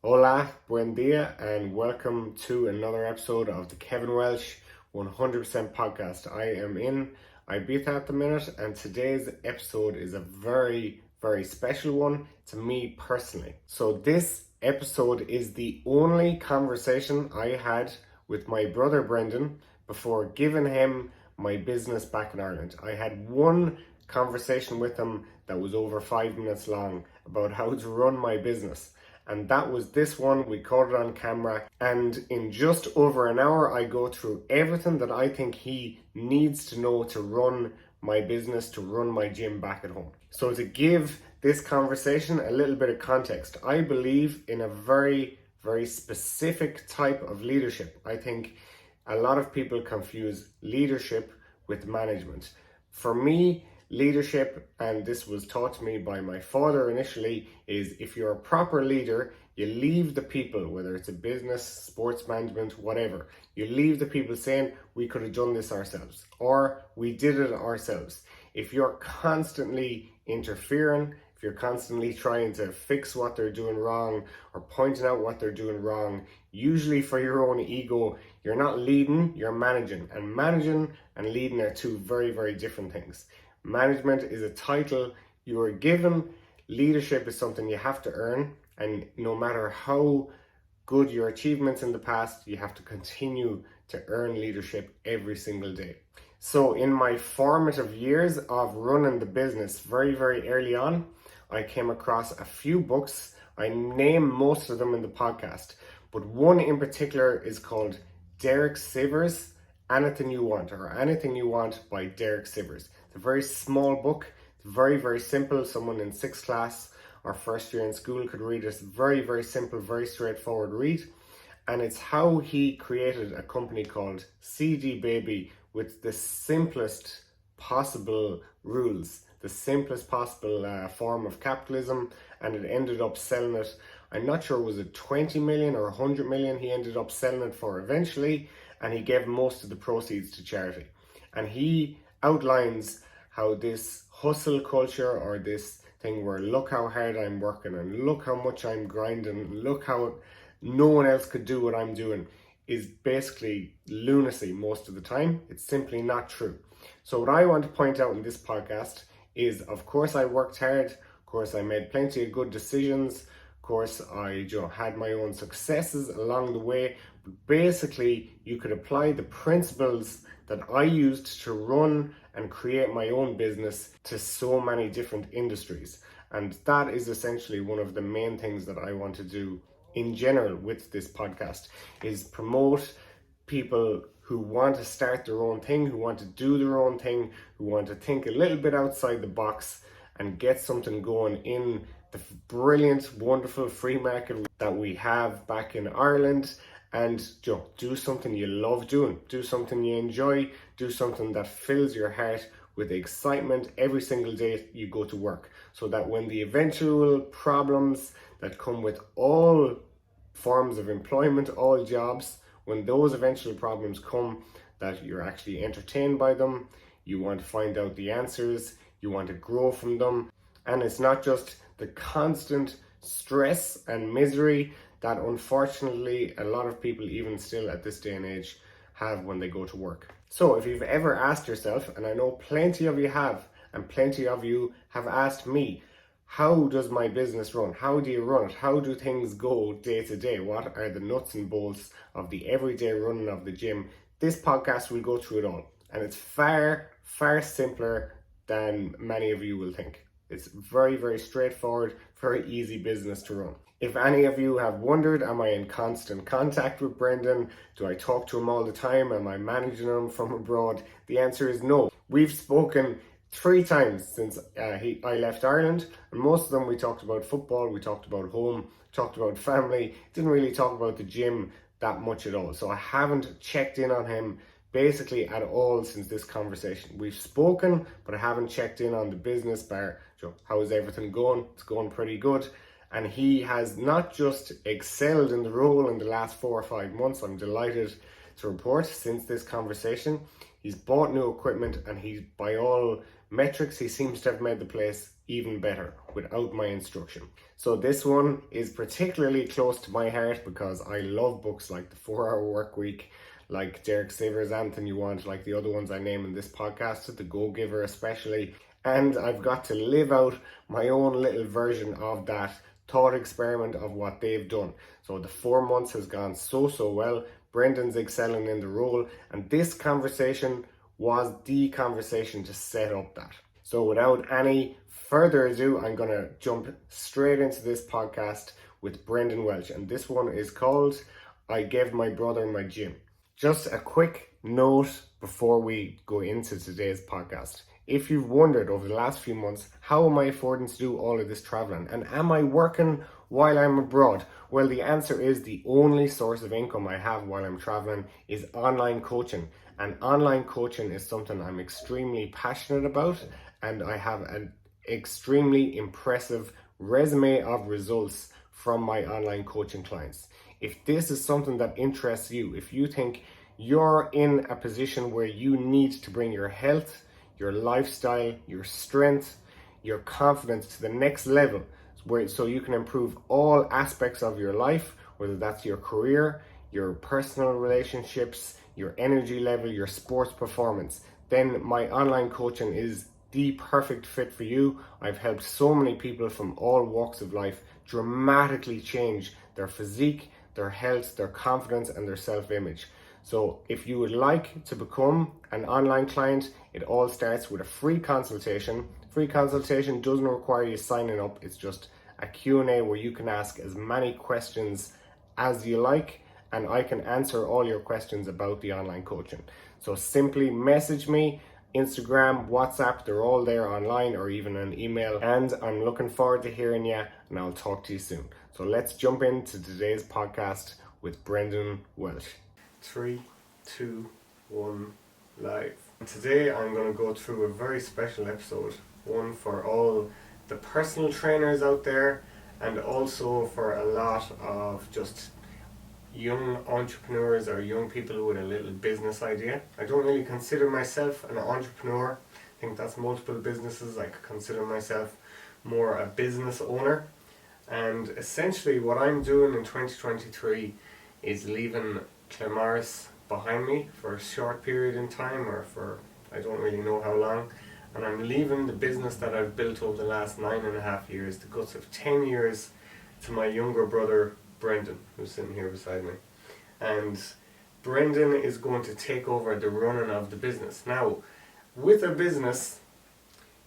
Hola, buen dia, and welcome to another episode of the Kevin Welsh 100% podcast. I am in Ibiza at the minute, and today's episode is a very, very special one to me personally. So this episode is the only conversation I had with my brother Brendan before giving him my business back in Ireland. I had one conversation with him that was over 5 minutes long about how to run my business. And that was this one. We caught it on camera, and in just over an hour I go through everything that I think he needs to know to run my business, to run my gym back at home. So to give this conversation a little bit of context, I believe in a very, very specific type of leadership. I think a lot of people confuse leadership with management. For me, leadership, and this was taught to me by my father initially, is if you're a proper leader, you leave the people, whether it's a business, sports management, whatever, you leave the people saying, we could have done this ourselves, or we did it ourselves. If you're constantly interfering, if you're constantly trying to fix what they're doing wrong or pointing out what they're doing wrong, usually for your own ego, you're not leading, you're managing. And managing and leading are two very, very different things. Management is a title you are given. Leadership is something you have to earn, and no matter how good your achievements in the past, you have to continue to earn leadership every single day. So in my formative years of running the business, very, very early on, I came across a few books. I name most of them in the podcast, but one in particular is called Derek Sivers, Anything You Want, or Anything You Want by Derek Sivers. It's a very small book. It's very, very simple. Someone in 6th class or first year in school could read it. It's very, very simple, very straightforward read. And it's how he created a company called CD Baby with the simplest possible rules, the simplest possible form of capitalism, and it ended up selling it. I'm not sure, was it 20 million or 100 million he ended up selling it for eventually, and he gave most of the proceeds to charity. And he outlines how this hustle culture, or this thing where look how hard I'm working and look how much I'm grinding, look how no one else could do what I'm doing, is basically lunacy most of the time. It's simply not true. So what I want to point out in this podcast is, of course, I worked hard. Of course, I made plenty of good decisions. Of course, I had my own successes along the way. But basically, you could apply the principles that I used to run and create my own business to so many different industries. And that is essentially one of the main things that I want to do in general with this podcast, is promote people who want to start their own thing, who want to do their own thing, who want to think a little bit outside the box and get something going in the brilliant, wonderful free market that we have back in Ireland, and do something you love doing, do something you enjoy, do something that fills your heart with excitement every single day you go to work, so that when the eventual problems that come with all forms of employment, all jobs, when those eventual problems come, that you're actually entertained by them, you want to find out the answers, you want to grow from them, and it's not just the constant stress and misery that unfortunately a lot of people, even still at this day and age, have when they go to work. So if you've ever asked yourself, and I know plenty of you have, and plenty of you have asked me, how does my business run? How do you run it? How do things go day to day? What are the nuts and bolts of the everyday running of the gym? This podcast will go through it all. And it's far, far simpler than many of you will think. It's very, very straightforward, very easy business to run. If any of you have wondered, am I in constant contact with Brendan? Do I talk to him all the time? Am I managing him from abroad? The answer is no. We've spoken 3 times since I left Ireland, and most of them we talked about football, we talked about home, talked about family, didn't really talk about the gym that much at all. So I haven't checked in on him basically at all since this conversation. We've spoken, but I haven't checked in on the business bar. How is everything going? It's going pretty good. And he has not just excelled in the role in the last 4 or 5 months, I'm delighted to report, since this conversation. He's bought new equipment, and he, by all metrics, he seems to have made the place even better without my instruction. So this one is particularly close to my heart because I love books like The 4-Hour Workweek, like Derek Sivers, Anything You Want, like the other ones I name in this podcast, The Go-Giver especially. And I've got to live out my own little version of that thought experiment of what they've done. So the 4 months has gone so well. Brendan's excelling in the role, and this conversation was the conversation to set up that. So without any further ado, I'm going to jump straight into this podcast with Brendan Walsh, and this one is called I Gave My Brother My Gym. Just a quick note before we go into today's podcast. If you've wondered over the last few months, how am I affording to do all of this traveling? And am I working while I'm abroad? Well, the answer is the only source of income I have while I'm traveling is online coaching. And online coaching is something I'm extremely passionate about, and I have an extremely impressive resume of results from my online coaching clients. If this is something that interests you, if you think you're in a position where you need to bring your health, your lifestyle, your strength, your confidence to the next level, so you can improve all aspects of your life, whether that's your career, your personal relationships, your energy level, your sports performance, then my online coaching is the perfect fit for you. I've helped so many people from all walks of life dramatically change their physique, their health, their confidence, and their self-image. So if you would like to become an online client, it all starts with a free consultation. Free consultation doesn't require you signing up. It's just a Q&A where you can ask as many questions as you like, and I can answer all your questions about the online coaching. So simply message me, Instagram, WhatsApp, they're all there online, or even an email. And I'm looking forward to hearing you, and I'll talk to you soon. So let's jump into today's podcast with Brendan Walsh. 3, 2, 1, live. Today I'm going to go through a very special episode, one for all the personal trainers out there, and also for a lot of just young entrepreneurs or young people with a little business idea. I don't really consider myself an entrepreneur. I think that's multiple businesses. I consider myself more a business owner. And essentially what I'm doing in 2023 is leaving Claremorris behind me for a short period in time, or for I don't really know how long. And I'm leaving the business that I've built over the last 9.5 years, the guts of 10 years, to my younger brother Brendan, who's sitting here beside me. And Brendan is going to take over the running of the business. Now, with a business,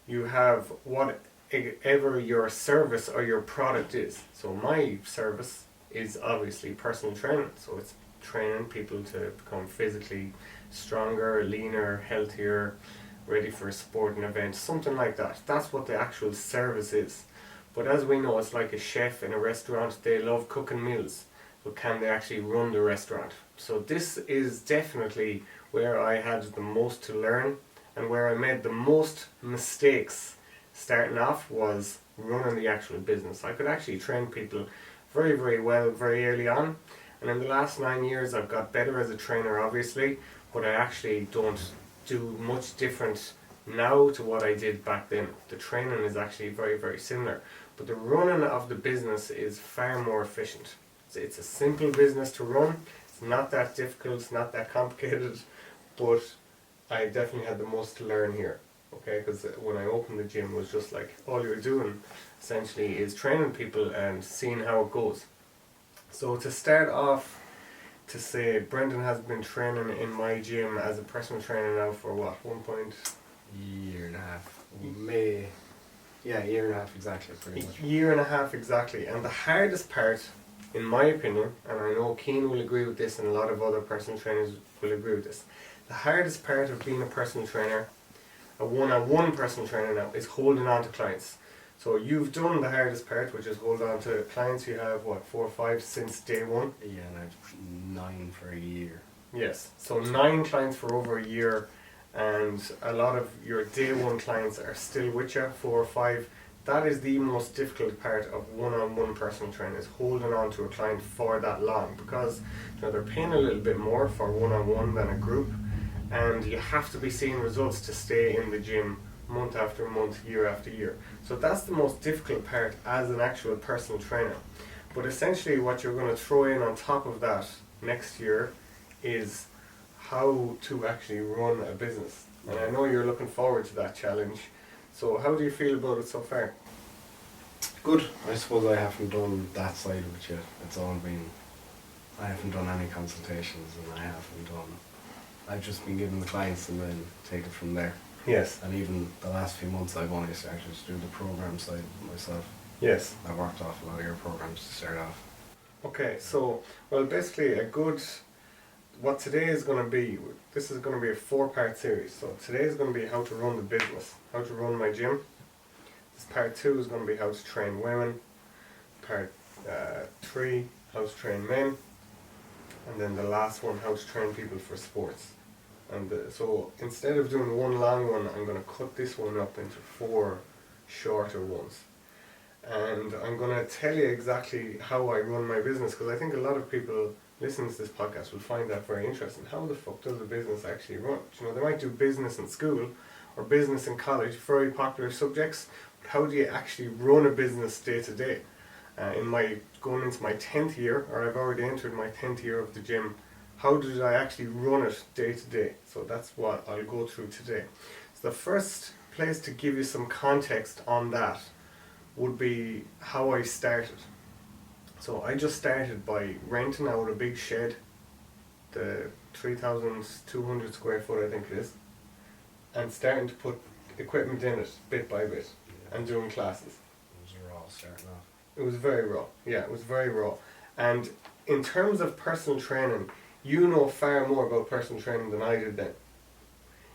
you have whatever your service or your product is. So my service is obviously personal training. So it's training people to become physically stronger, leaner, healthier, ready for a sporting event, something like that. That's what the actual service is. But as we know, it's like a chef in a restaurant. They love cooking meals, but can they actually run the restaurant? So this is definitely where I had the most to learn, and where I made the most mistakes starting off was running the actual business. I could actually train people very well very early on, and in the last 9 years I've got better as a trainer, obviously, but I actually don't do much different now to what I did back then. The training is actually very similar, but the running of the business is far more efficient. It's a simple business to run. It's not that difficult, it's not that complicated, but I definitely had the most to learn here. Okay, because when I opened the gym, it was just like all you're doing essentially is training people and seeing how it goes. So to start off, to say Brendan has been training in my gym as a personal trainer now for what, year and a half. Year and a half exactly, pretty much. Year and a half exactly. And the hardest part, in my opinion, and I know Keane will agree with this and a lot of other personal trainers will agree with this, the hardest part of being a personal trainer, a one-on-one personal trainer now, is holding on to clients. So you've done the hardest part, which is hold on to clients. You have, 4 or 5 since day one? Yeah, and I've 9 for a year. Yes, so 9 clients for over a year, and a lot of your day one clients are still with you, 4 or 5. That is the most difficult part of one-on-one personal training, is holding on to a client for that long, because they're paying a little bit more for one-on-one than a group, and you have to be seeing results to stay in the gym month after month, year after year. So that's the most difficult part as an actual personal trainer. But essentially what you're going to throw in on top of that next year is how to actually run a business. And I know you're looking forward to that challenge. So how do you feel about it so far? Good. I suppose I haven't done that side of it yet. It's all been, I haven't done any consultations, and I've just been giving the clients and then take it from there. Yes. And even the last few months I've only started to do the program side myself. Yes. I worked off a lot of your programs to start off. Okay, so, well, basically what today is going to be, this is going to be a 4-part series. So today is going to be how to run the business, how to run my gym. This part 2 is going to be how to train women. Part 3, how to train men. And then the last one, how to train people for sports. And so instead of doing one long one, I'm going to cut this one up into 4 shorter ones. And I'm going to tell you exactly how I run my business, because I think a lot of people listening to this podcast will find that very interesting. How the fuck does a business actually run? You know, they might do business in school or business in college, very popular subjects, but how do you actually run a business day to day? Going into my 10th year, or I've already entered my 10th year of the gym, how did I actually run it day to day? So that's what I'll go through today. So the first place to give you some context on that would be how I started. So I just started by renting out a big shed, the 3,200 square foot I think it is, and starting to put equipment in it bit by bit and doing classes. It was raw starting off. It was very raw. Yeah, it was very raw. And in terms of personal training, you know far more about personal training than I did then.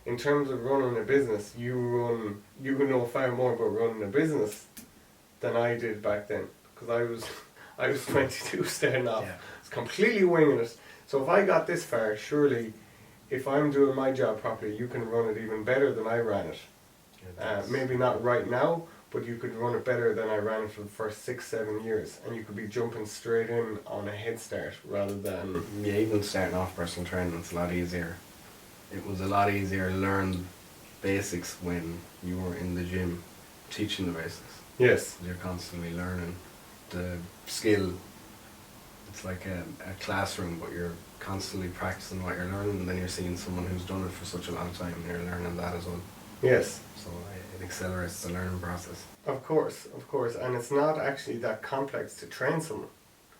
In terms of running a business, you know far more about running a business than I did back then. Because I was 22 starting off. Yeah. I was completely winging it. So if I got this far, surely if I'm doing my job properly, you can run it even better than I ran it. Maybe not right now, but you could run it better than I ran it for the first 6-7 years, and you could be jumping straight in on a head start rather than... Yeah, even starting off personal training, it's a lot easier. It was a lot easier to learn basics when you were in the gym teaching the basics. Yes. You're constantly learning the skill. It's like a classroom, but you're constantly practicing what you're learning, and then you're seeing someone who's done it for such a long time, and you're learning that as well. Yes. So it accelerates the learning process. Of course, and it's not actually that complex to train someone.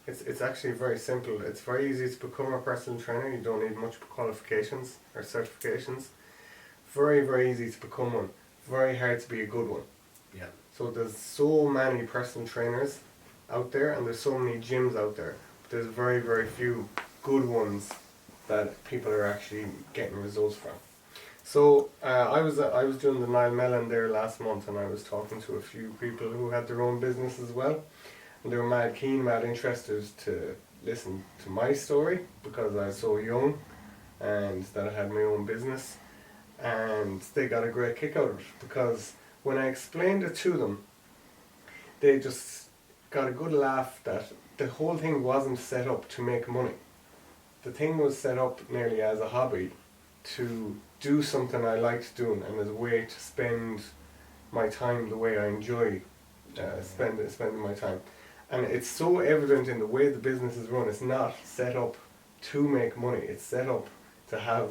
It's actually very simple. It's very easy to become a personal trainer. You don't need much qualifications or certifications. Very, very easy to become one. Very hard to be a good one. Yeah. So there's so many personal trainers out there, and there's so many gyms out there. But there's very, very few good ones that people are actually getting results from. So I was doing the Nile Mellon there last month, and I was talking to a few people who had their own business as well, and they were mad keen, mad interested to listen to my story because I was so young and that I had my own business, and they got a great kick out of it because when I explained it to them, they just got a good laugh that the whole thing wasn't set up to make money. The thing was set up nearly as a hobby to do something I liked doing and as a way to spend my time the way I enjoy spending my time. And it's so evident in the way the business is run. It's not set up to make money. It's set up to have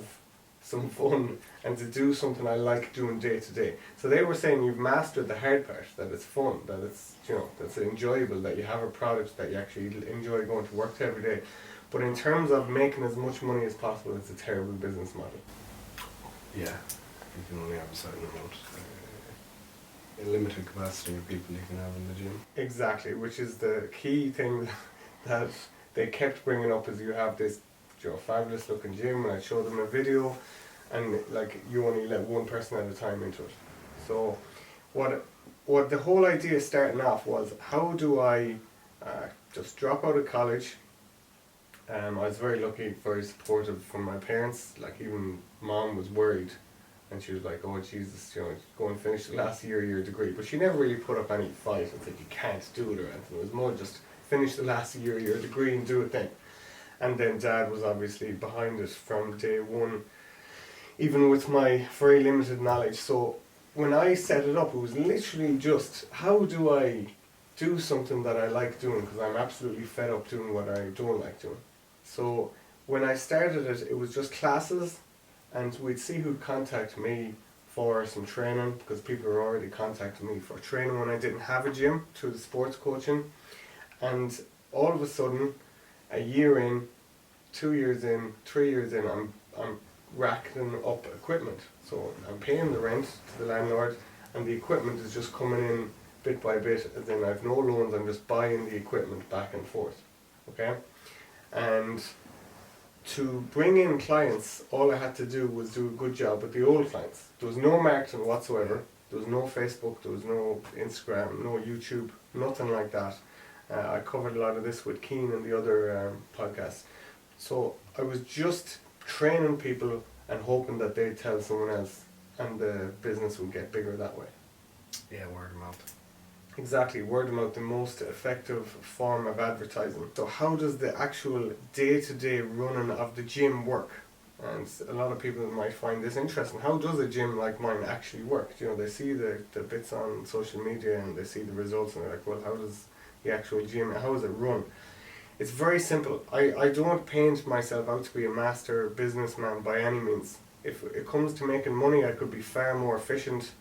some fun and to do something I like doing day to day. So they were saying you've mastered the hard part, that it's fun, that it's, you know, that's enjoyable, that you have a product that you actually enjoy going to work to every day. But in terms of making as much money as possible, it's a terrible business model. Yeah, you can only have a certain amount, a limited capacity of people you can have in the gym. Exactly, which is the key thing that they kept bringing up, is you have this, you know, fabulous looking gym, and I'd show them a video, and like you only let one person at a time into it. So what the whole idea starting off was, how do I just drop out of college? I was very lucky, very supportive from my parents. Like even mom was worried, and she was like, "Oh Jesus, you know, go and finish the last year of your degree." But she never really put up any fight and said you can't do it or anything. It was more just finish the last year of your degree and do it then. And then Dad was obviously behind it from day one, even with my very limited knowledge. So when I set it up, it was literally just, how do I do something that I like doing, because I'm absolutely fed up doing what I don't like doing. So when I started it, it was just classes, and we'd see who'd contact me for some training, because people were already contacting me for training when I didn't have a gym through the sports coaching. And all of a sudden, a year in, 2 years in, 3 years in, I'm racking up equipment. So I'm paying the rent to the landlord, and the equipment is just coming in bit by bit. And then I've no loans, I'm just buying the equipment back and forth. Okay? And to bring in clients, all I had to do was do a good job with the old clients. There was no marketing whatsoever. There was no Facebook, there was no Instagram, no YouTube, nothing like that. I covered a lot of this with Keen and the other podcasts. So I was just training people and hoping that they'd tell someone else, and the business would get bigger that way. Yeah, word of mouth. Exactly, word of mouth, the most effective form of advertising. So how does the actual day-to-day running of the gym work? And a lot of people might find this interesting. How does a gym like mine actually work? You know, they see the bits on social media and they see the results and they're like, well, how does the actual gym, how does it run? It's very simple. I don't paint myself out to be a master businessman by any means. If it comes to making money, I could be far more efficient.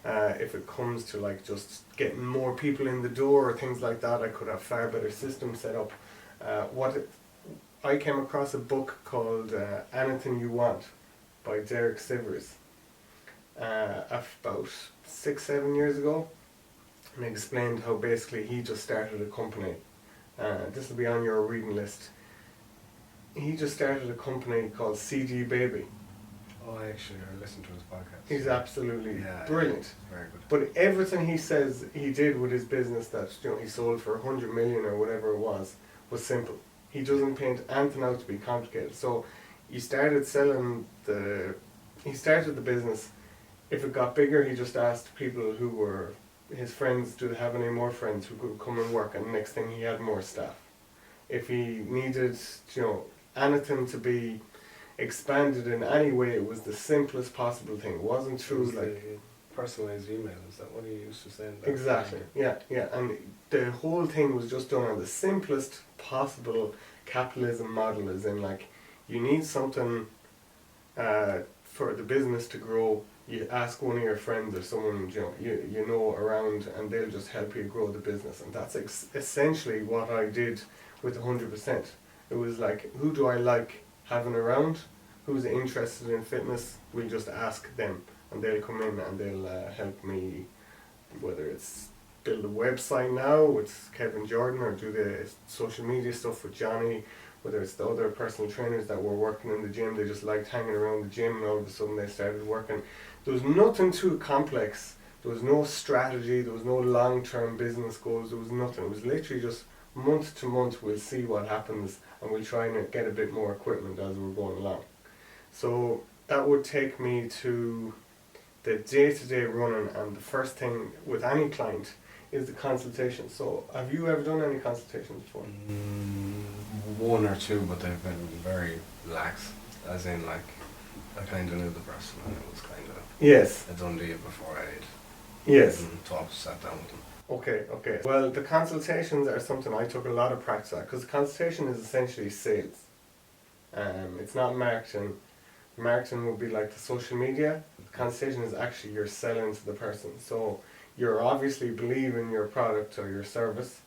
If it comes to like just getting more people in the door or things like that, I could have far better systems set up. I came across a book called Anything You Want by Derek Sivers about 6-7 years ago, and explained how basically he just started a company. This will be on your reading list. He just started a company called CD Baby. Oh, I listened to his podcast. He's absolutely brilliant. Yeah, very good. But everything he says he did with his business that he sold for 100 million or whatever it was simple. He doesn't paint anything out to be complicated. So he started the business. If it got bigger, he just asked people who were his friends, do they have any more friends who could come and work, and the next thing he had more staff. If he needed, anything to be expanded in any way, it was the simplest possible thing. It wasn't through like personalized email. Is that what he used to say? Exactly. Yeah. And the whole thing was just done on the simplest possible capitalism model. As in, like, you need something for the business to grow. You ask one of your friends or someone you know around, and they'll just help you grow the business. And that's essentially what I did with 100%. It was like, who do I like having around? Who's interested in fitness? We'll just ask them, and they'll come in and they'll help me, whether it's build a website now with Kevin Jordan, or do the social media stuff with Johnny, whether it's the other personal trainers that were working in the gym. They just liked hanging around the gym, and all of a sudden they started working. There was nothing too complex. There was no strategy. There was no long-term business goals. There was nothing. It was literally just month to month we'll see what happens, and we'll try and get a bit more equipment as we're going along. So that would take me to the day-to-day running, and the first thing with any client is the consultation. So have you ever done any consultations before? One or two, but they've been very lax, as in like I kind of knew the person and it was kind of a done deal before I sat down with them. Okay. Well, the consultations are something I took a lot of practice at, because the consultation is essentially sales. It's not marketing. Marketing would be like the social media. The consultation is actually you're selling to the person. So you're obviously believing your product or your service.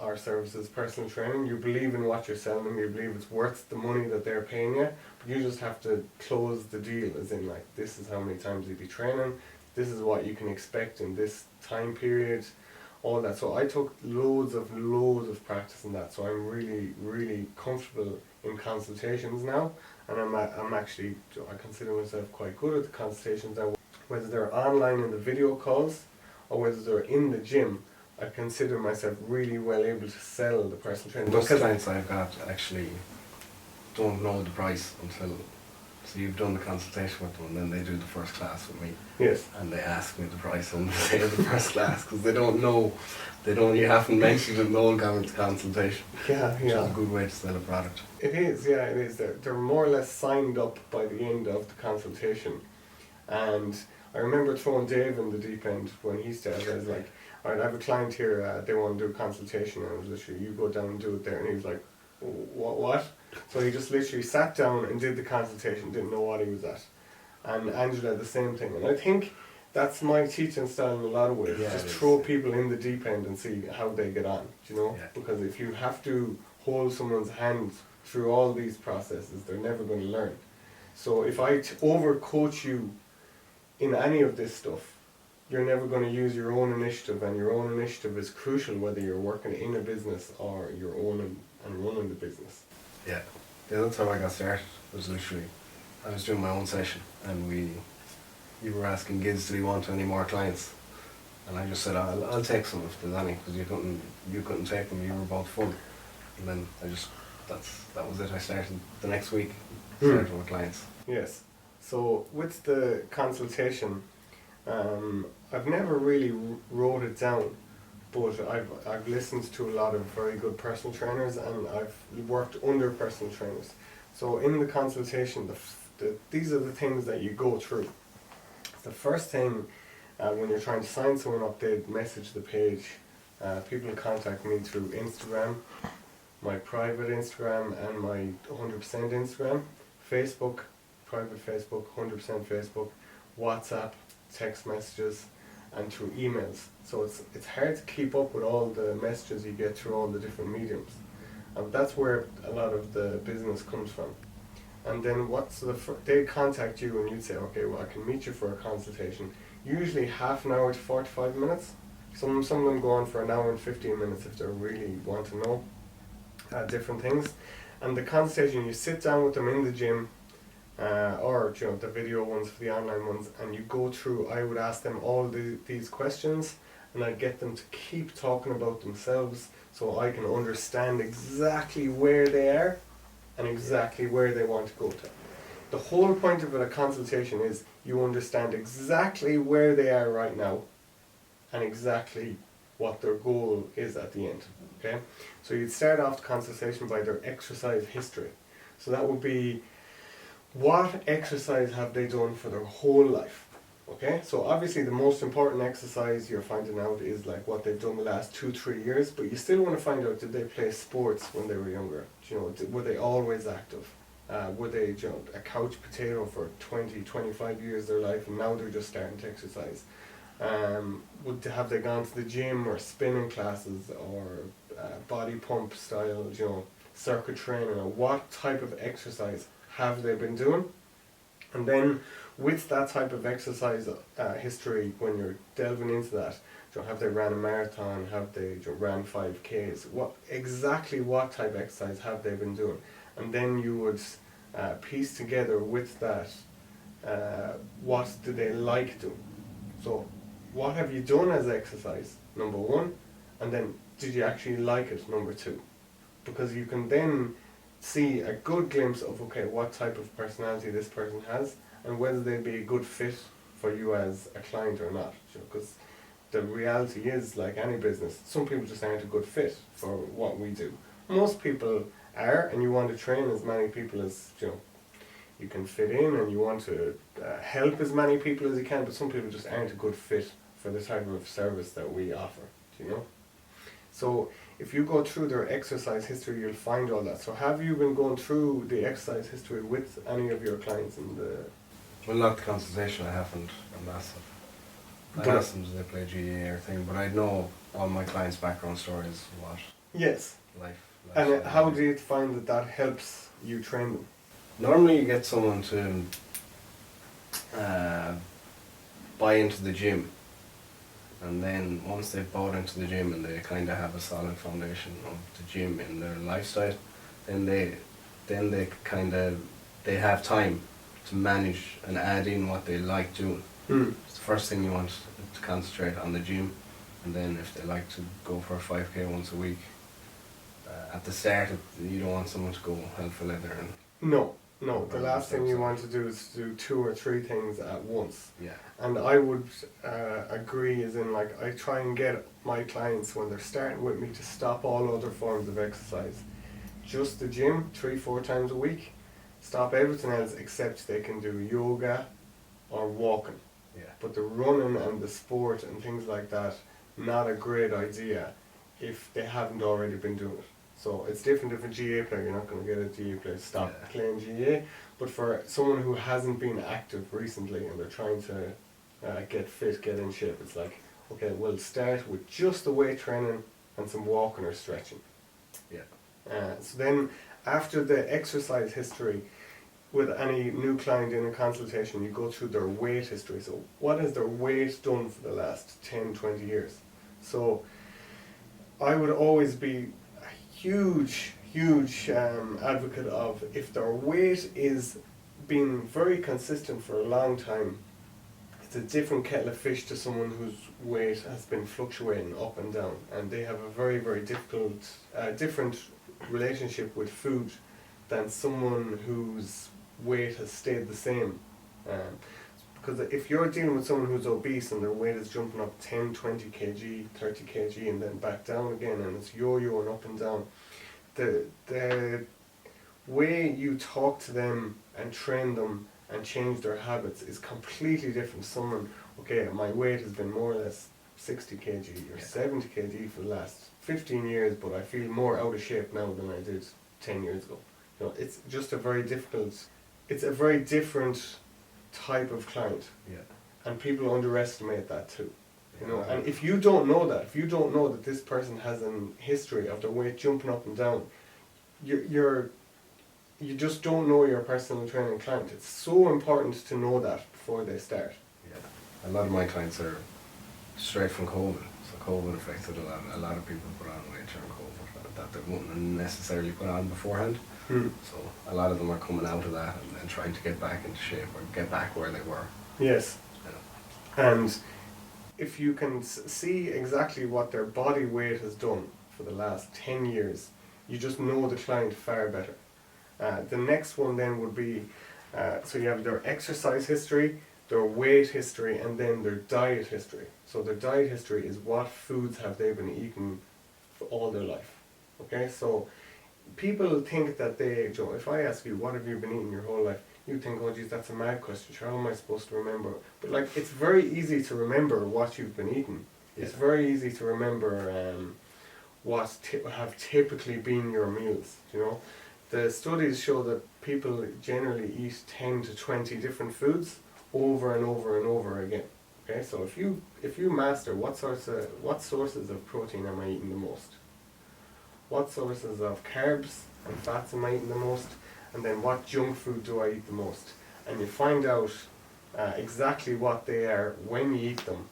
Our service is personal training. You believe in what you're selling them. You believe it's worth the money that they're paying you. But you just have to close the deal, as in like, this is how many times you'll be training. This is what you can expect in this time period. All that. So I took loads of practice in that. So I'm really, really comfortable in consultations now. And I'm actually, I consider myself quite good at the consultations now. Whether they're online in the video calls or whether they're in the gym, I consider myself really well able to sell the personal training. Most clients I've got actually don't know the price until, so you've done the consultation with them and then they do the first class with me. Yes. And they ask me the price on the day of the first class, because they don't know, you haven't mentioned it in the whole consultation. Yeah. Which is a good way to sell a product. It is, yeah, it is. They're more or less signed up by the end of the consultation. And I remember throwing Dave in the deep end when he started. I was like, alright, I have a client here, they want to do a consultation, and I was literally, you go down and do it there. And he was like, what? So he just literally sat down and did the consultation, didn't know what he was at. And Angela, the same thing. And I think that's my teaching style in a lot of ways. Yeah, just throw people in the deep end and see how they get on, you know? Yeah. Because if you have to hold someone's hand through all these processes, they're never going to learn. So if I over coach you in any of this stuff, you're never going to use your own initiative, and your own initiative is crucial whether you're working in a business or you're owning and running the business. Yeah. That's how I got started. It was literally, I was doing my own session, and you were asking Gids, do you want any more clients? And I just said, I'll take some if there's any, because you couldn't take them, you were both full. And then that was it. I started the next week, started with clients. Yes. So with the consultation, I've never really wrote it down, but I've listened to a lot of very good personal trainers, and I've worked under personal trainers. So in the consultation, these are the things that you go through. The first thing, when you're trying to sign someone up, they message the page. People contact me through Instagram, my private Instagram and my 100% Instagram, Facebook, private Facebook, 100% Facebook, WhatsApp, text messages, and through emails. So it's hard to keep up with all the messages you get through all the different mediums. And that's where a lot of the business comes from. And then they contact you and you'd say, okay, well, I can meet you for a consultation. Usually half an hour to 45 minutes. Some of them go on for an hour and 15 minutes if they really want to know different things. And the consultation, you sit down with them in the gym, or the video ones for the online ones, and you go through. I would ask them all these questions, and I'd get them to keep talking about themselves so I can understand exactly where they are and exactly where they want to go to. The whole point of a consultation is you understand exactly where they are right now and exactly what their goal is at the end. Okay? So you'd start off the consultation by their exercise history. So that would be, what exercise have they done for their whole life? Okay? So obviously the most important exercise you're finding out is like what they've done the last 2-3 years, but you still want to find out, did they play sports when they were younger? Were they always active? Were they a couch potato for 20-25 years of their life, and now they're just starting to exercise? Have they gone to the gym or spinning classes or body pump style, circuit training, or what type of exercise have they been doing? And then with that type of exercise history, when you're delving into that, have they ran a marathon? Have they ran 5Ks? Exactly what type of exercise have they been doing? And then you would piece together with that, what do they like doing? So what have you done as exercise, number one, and then did you actually like it, number two? Because you can then see a good glimpse of, okay, what type of personality this person has, and whether they'd be a good fit for you as a client or not. Because the reality is, like any business, some people just aren't a good fit for what we do. Most people are, and you want to train as many people as you can fit in, and you want to help as many people as you can, but some people just aren't a good fit for the type of service that we offer, So if you go through their exercise history, you'll find all that. So have you been going through the exercise history with any of your clients in the... Well, not the consultation, I haven't, a massive. I asked them, do they play GA or thing, but I know all my clients' background stories, what Yes. life. And how do you find that helps you train them? Normally you get someone to buy into the gym, and then once they've bought into the gym and they kind of have a solid foundation of the gym in their lifestyle, then they have time to manage and add in what they like doing. It's the first thing you want to concentrate on the gym, and then if they like to go for a 5K once a week, at the start you don't want someone to go hell for leather and... No, the last thing you want to do is do 2 or 3 things at once. Yeah. And I would agree, as in, like, I try and get my clients, when they're starting with me, to stop all other forms of exercise. Just the gym 3-4 times a week. Stop everything else except they can do yoga or walking. Yeah. But the running and the sport and things like that, not a great idea if they haven't already been doing it. So it's different if a GA player, you're not going to get a GA player to stop playing GA. But for someone who hasn't been active recently and they're trying to get fit, get in shape, it's like, okay, we'll start with just the weight training and some walking or stretching. Yeah. So then after the exercise history, with any new client in a consultation, you go through their weight history. So what has their weight done for the last 10, 20 years? So I would always be a huge advocate of, if their weight is being very consistent for a long time, it's a different kettle of fish to someone whose weight has been fluctuating up and down, and they have a very difficult, different relationship with food than someone whose weight has stayed the same. Because if you're dealing with someone who's obese and their weight is jumping up 10, 20 kg, 30 kg and then back down again, and it's yo-yoing up and down, the way you talk to them and train them and change their habits is completely different. Someone, okay, my weight has been more or less 60 kg or 70 kg for the last 15 years, but I feel more out of shape now than I did 10 years ago. You know, it's just a very different type of client. Yeah. And people underestimate that too. You know, Yeah. and if you don't know that this person has a history of their weight jumping up and down, you just don't know your personal training client. It's so important to know that before they start. Yeah. A lot of my clients are straight from COVID. So COVID affected a lot of people put on weight during COVID that they wouldn't necessarily put on beforehand. So a lot of them are coming out of that and trying to get back into shape or get back where they were. Yes. You know. And if you can see exactly what their body weight has done for the last 10 years, you just know the client far better. The next one then would be, so you have their exercise history, their weight history, and then their diet history. So their diet history is what foods have they been eating for all their life. Okay, so people think that if I ask you, what have you been eating your whole life? You think, oh geez, that's a mad question. How am I supposed to remember? But like, it's very easy to remember what you've been eating. Yeah. It's very easy to remember what have typically been your meals. You know, the studies show that people generally eat 10 to 20 different foods over and over and over again. Okay, so if you master what sources of protein am I eating the most, what sources of carbs and fats am I eating the most, and then what junk food do I eat the most, and you find out exactly what they are when you eat them,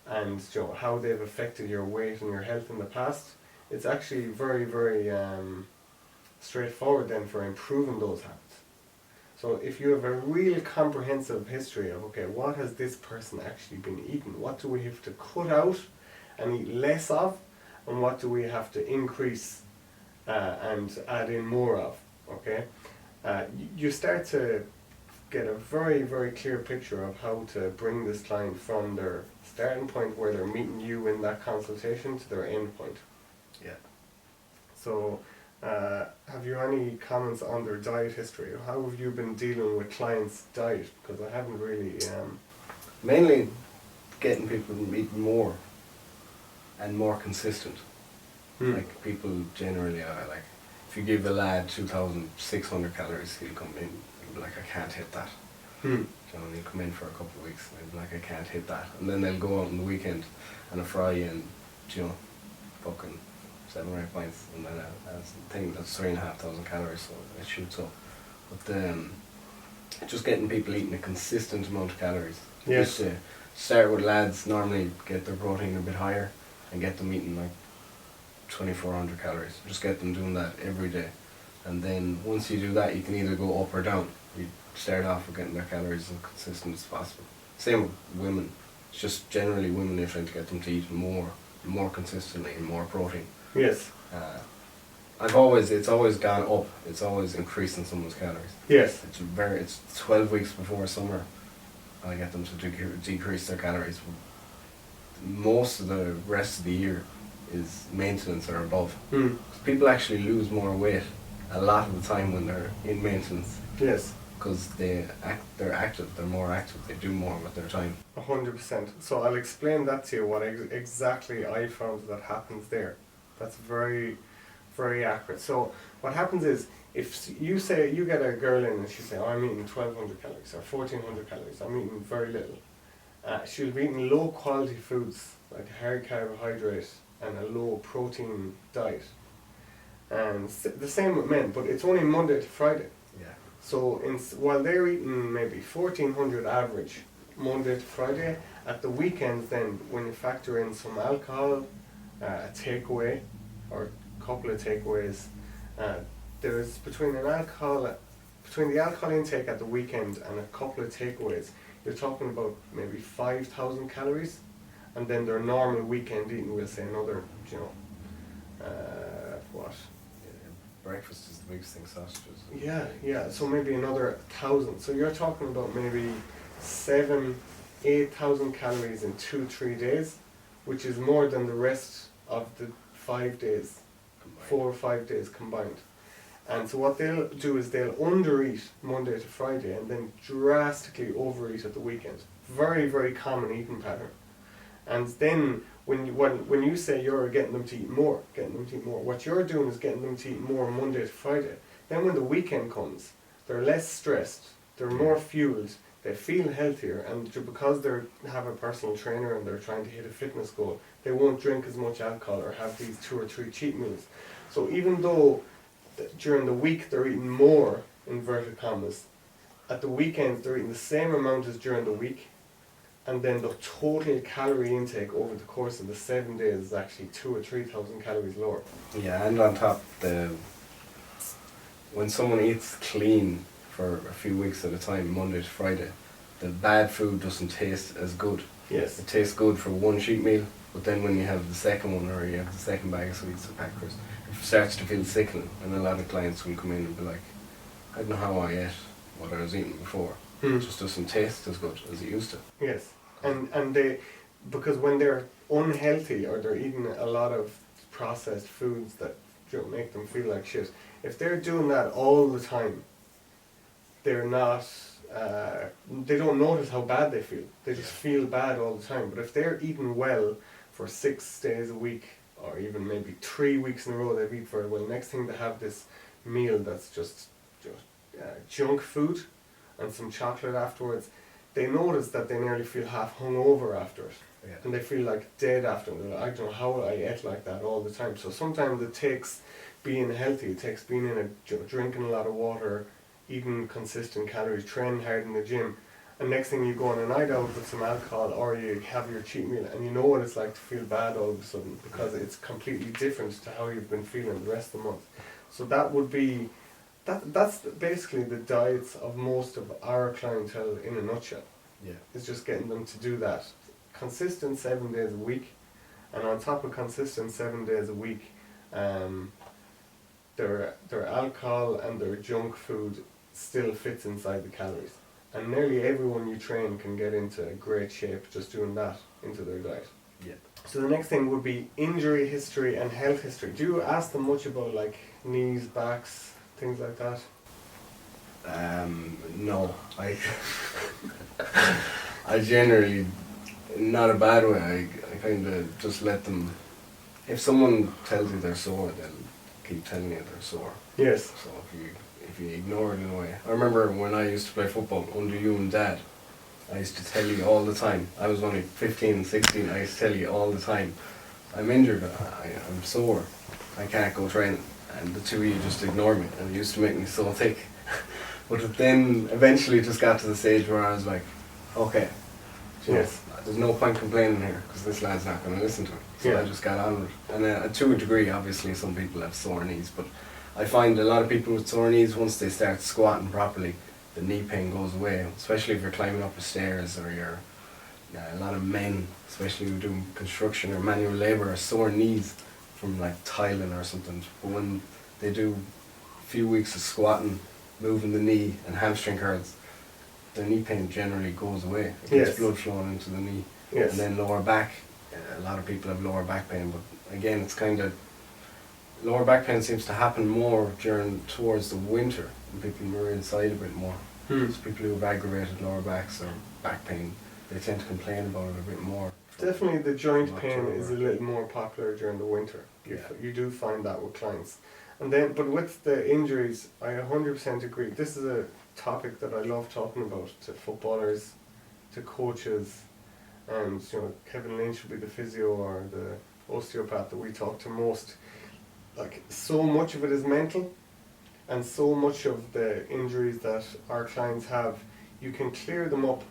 and how they've affected your weight and your health in the past, it's actually very straightforward then for improving those habits. So if you have a real comprehensive history of, okay, what has this person actually been eating, what do we have to cut out and eat less of, and what do we have to increase and add in more of, okay? You start to get a very clear picture of how to bring this client from their starting point where they're meeting you in that consultation to their end point. Yeah. So have you any comments on their diet history? How have you been dealing with clients' diet? Because I haven't really... Mainly getting people to eat more and more consistent. Like people generally are like, if you give a lad 2,600 calories, he'll come in and be like, I can't hit that. You know, and he'll come in for a couple of weeks and he'll be like, I can't hit that. And then they'll go out on the weekend and a fry and, fucking 7 or 8 pints, and then that's the thing, that's 3,500 calories, so it shoots up. But just getting people eating a consistent amount of calories. Yes. Just start with lads, normally get their protein a bit higher and get them eating like 2,400 calories. Just get them doing that every day. And then once you do that, you can either go up or down. You start off with getting their calories as consistent as possible. Same with women. It's just generally women, you're trying to get them to eat more consistently and more protein. Yes. It's always gone up. It's always increasing someone's calories. Yes. It's 12 weeks before summer. I get them to decrease their calories. Most of the rest of the year is maintenance or above. People actually lose more weight a lot of the time when they're in maintenance. Yes. because they're active, they're more active, they do more with their time. 100%. So I'll explain that to you, what exactly I found that happens there. That's very, very accurate. So what happens is, if you say, you get a girl in and she say, oh, I'm eating 1200 calories or 1400 calories, I'm eating very little. She'll be eating low quality foods, like a high carbohydrate and a low protein diet. And the same with men, but it's only Monday to Friday. Yeah. So while they're eating maybe 1400 average Monday to Friday, at the weekends then, when you factor in some alcohol, a takeaway or a couple of takeaways, there's between the alcohol intake at the weekend and a couple of takeaways, you're talking about maybe 5,000 calories, and then their normal weekend eating, we'll say another, what? Breakfast is the biggest thing, sausages. Yeah. So maybe another 1,000. So you're talking about maybe 8,000 calories in 2-3 days, which is more than the rest of the 5 days, combined. 4 or 5 days combined. And so what they'll do is they'll undereat Monday to Friday and then drastically overeat at the weekend. Very, very common eating pattern. And then when you say you're getting them to eat more, what you're doing is getting them to eat more Monday to Friday. Then when the weekend comes, they're less stressed, they're more fueled, they feel healthier, and because they have a personal trainer and they're trying to hit a fitness goal, they won't drink as much alcohol or have these 2 or 3 cheat meals. So even though during the week they're eating more, inverted commas, at the weekends they're eating the same amount as during the week, and then the total calorie intake over the course of the 7 days is actually 2,000 or 3,000 calories lower. Yeah, and on top, when someone eats clean for a few weeks at a time, Monday to Friday, the bad food doesn't taste as good. Yes. It tastes good for one cheat meal, but then when you have the second one, or you have the second bag of sweets or crackers, it starts to feel sickening, and a lot of clients will come in and be like, I don't know how I ate what I was eating before. It just doesn't taste as good as it used to. Yes, and they, because when they're unhealthy or they're eating a lot of processed foods that make them feel like shit, if they're doing that all the time, they're not, they don't notice how bad they feel. They just feel bad all the time. But if they're eating well for 6 days a week, or even maybe 3 weeks in a row they've eaten very well, next thing they have this meal that's just junk food and some chocolate afterwards, they notice that they nearly feel half hungover after it. Yeah. And they feel like dead after it. They're like, I don't know how I ate like that all the time. So sometimes it takes being healthy, it takes being in drinking a lot of water, eating consistent calories, training hard in the gym, and next thing you go on a night out with some alcohol, or you have your cheat meal, and you know what it's like to feel bad all of a sudden, because it's completely different to how you've been feeling the rest of the month. So that would be, that's basically the diets of most of our clientele in a nutshell. Yeah. It's just getting them to do that. Consistent 7 days a week, and on top of consistent 7 days a week, their alcohol and their junk food still fits inside the calories. And nearly everyone you train can get into great shape just doing that into their diet. Yeah. So the next thing would be injury history and health history. Do you ask them much about like knees, backs, things like that? No. I generally, not a bad way, I kind of just let them, if someone tells you they're sore, they'll keep telling you they're sore. Yes. So if you ignore it in a way. I remember when I used to play football under you and Dad, I used to tell you all the time. I was only 15, 16, I used to tell you all the time, I'm injured, I'm sore, I can't go training. And the two of you just ignored me, and it used to make me so thick. But it then eventually just got to the stage where I was like, okay, so yes, there's no point complaining here, because this lad's not going to listen to me. So yeah. I just got on with it. And to a degree, obviously, some people have sore knees, but I find a lot of people with sore knees, once they start squatting properly, the knee pain goes away, especially if you're climbing up the stairs, or you're, a lot of men, especially who do construction or manual labour, are sore knees from like tiling or something. But when they do a few weeks of squatting, moving the knee and hamstring curls, the knee pain generally goes away. It gets blood flowing into the knee. Yes. And then lower back, a lot of people have lower back pain, but again, it's kind of, lower back pain seems to happen more towards the winter, and people are inside a bit more. So people who have aggravated lower backs or back pain, they tend to complain about it a bit more. Definitely the joint From pain is a October. little more popular during the winter. Yeah. You do find that with clients. And then, but with the injuries, I 100% agree. This is a topic that I love talking about to footballers, to coaches, and Kevin Lynch would be the physio or the osteopath that we talk to most. Like, so much of it is mental, and so much of the injuries that our clients have, you can clear them up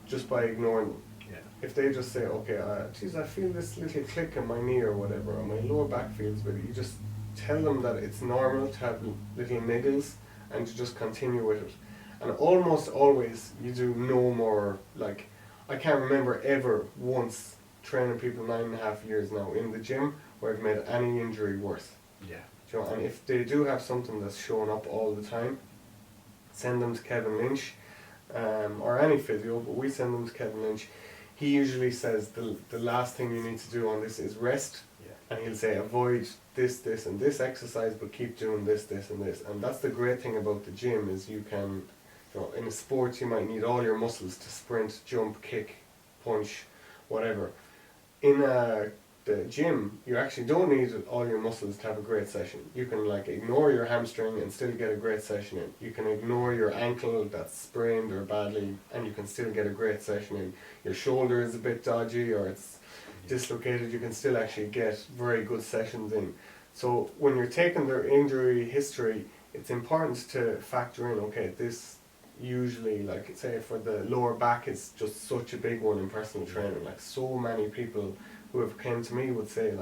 just by ignoring them. Yeah. If they just say, okay, geez, I feel this little click in my knee or whatever, or my lower back feels better, you just tell them that it's normal to have little niggles and to just continue with it. And almost always you do no more, like, I can't remember ever once training people 9.5 years now in the gym where I've made any injury worse. Yeah. And if they do have something that's showing up all the time, send them to Kevin Lynch, or any physio, but we send them to Kevin Lynch. He usually says the last thing you need to do on this is rest, and he'll say avoid this and this exercise, but keep doing this and this. And that's the great thing about the gym is you can, in a sport you might need all your muscles to sprint, jump, kick, punch, whatever. In the gym, you actually don't need all your muscles to have a great session. You can ignore your hamstring and still get a great session in. You can ignore your ankle that's sprained or badly and you can still get a great session in. Your shoulder is a bit dodgy or it's dislocated, you can still actually get very good sessions in. So when you're taking their injury history, it's important to factor in, okay, this usually, say for the lower back, it's just such a big one in personal training. So many people who have came to me would say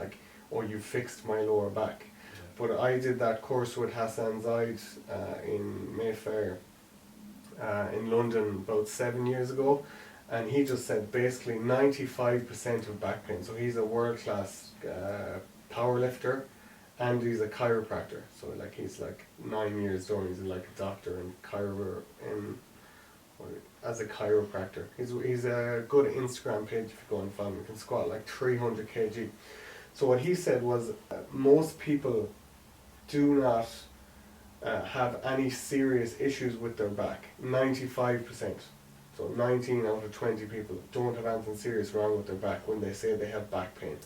oh, you fixed my lower back. Yeah. But I did that course with Hassan Zaid in Mayfair in London about 7 years ago, and he just said basically 95% of back pain. So he's a world-class power lifter and he's a chiropractor. So he's 9 years done, he's a doctor in as a chiropractor. He's a good Instagram page if you go and follow him. He can squat 300 kg. So what he said was most people do not have any serious issues with their back. 95%. So 19 out of 20 people don't have anything serious wrong with their back when they say they have back pain.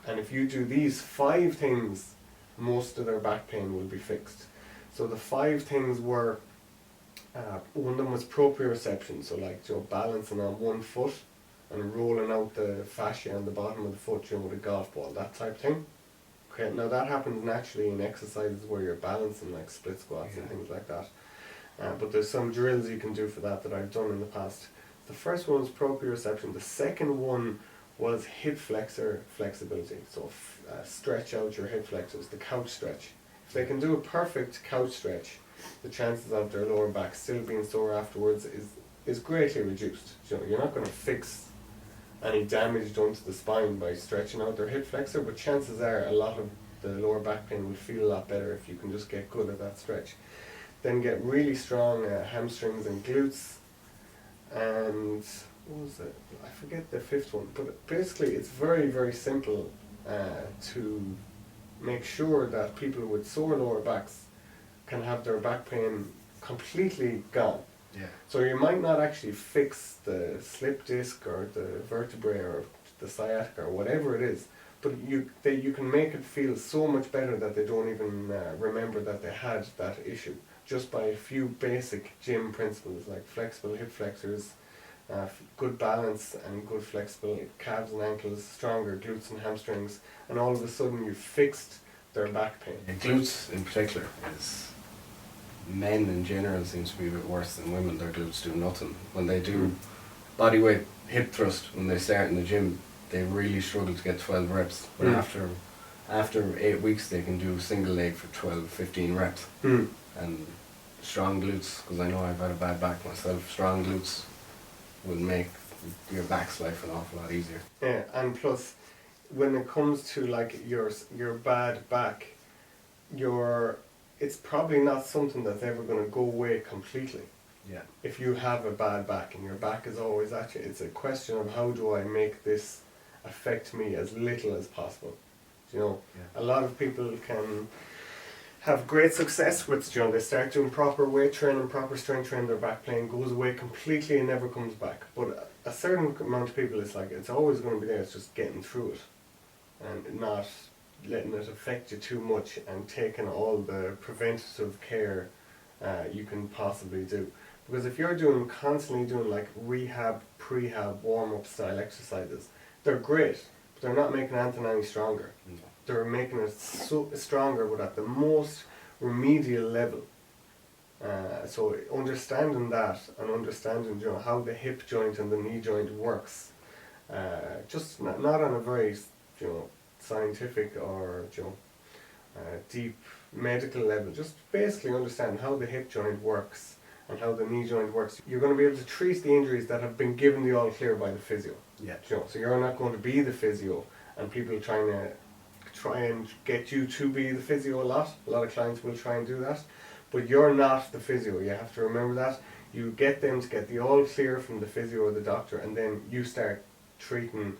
And if you do these 5 things, most of their back pain will be fixed. So the 5 things were, one of them was proprioception, so balancing on one foot and rolling out the fascia on the bottom of the foot, with a golf ball, that type of thing. Okay, now that happens naturally in exercises where you're balancing split squats and things like that. But there's some drills you can do for that I've done in the past. The first one was proprioception. The second one was hip flexor flexibility. So stretch out your hip flexors, the couch stretch. If they can do a perfect couch stretch, the chances of their lower back still being sore afterwards is greatly reduced. You're not going to fix any damage done to the spine by stretching out their hip flexor, but chances are a lot of the lower back pain will feel a lot better if you can just get good at that stretch. Then get really strong hamstrings and glutes. And what was it? I forget the 5th one, but basically it's very, very simple to make sure that people with sore lower backs can have their back pain completely gone. Yeah. So you might not actually fix the slip disc or the vertebrae or the sciatica or whatever it is, but you can make it feel so much better that they don't even remember that they had that issue, just by a few basic gym principles like flexible hip flexors, good balance and good flexible calves and ankles, stronger glutes and hamstrings, and all of a sudden you've fixed their back pain. Yeah, glutes in particular is, men in general seems to be a bit worse than women. Their glutes do nothing. When they do body weight hip thrust, when they start in the gym, they really struggle to get 12 reps. But after 8 weeks they can do single leg for 12, 15 reps. And strong glutes, because I know I've had a bad back myself, strong glutes will make your back's life an awful lot easier. Yeah, and plus when it comes to your bad back, it's probably not something that's ever going to go away completely. Yeah. If you have a bad back and your back is always at you, it's a question of how do I make this affect me as little as possible. A lot of people can have great success with, they start doing proper weight training, proper strength training, their back pain goes away completely and never comes back. But a certain amount of people, it's always going to be there, it's just getting through it and not letting it affect you too much and taking all the preventative care you can possibly do. Because if you're constantly doing like rehab, prehab, warm-up style exercises, they're great, but they're not making anything any stronger. No. They're making it so stronger, but at the most remedial level. So understanding that and understanding how the hip joint and the knee joint works, just not on a very scientific or deep medical level, just basically understand how the hip joint works and how the knee joint works. You're going to be able to treat the injuries that have been given the all clear by the physio. Yeah. So you're not going to be the physio, and people try and get you to be the physio a lot. A lot of clients will try and do that, but you're not the physio. You have to remember that. You get them to get the all clear from the physio or the doctor, and then you start treating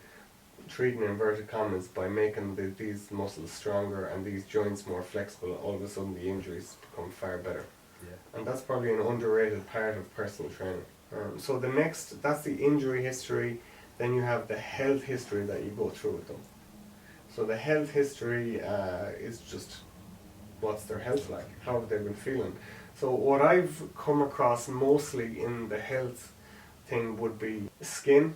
inverted commas by making these muscles stronger and these joints more flexible. All of a sudden the injuries become far better. Yeah. And that's probably an underrated part of personal training. So that's the injury history. Then you have the health history that you go through with them. So the health history is just what's their health like, how have they been feeling. So what I've come across mostly in the health thing would be skin.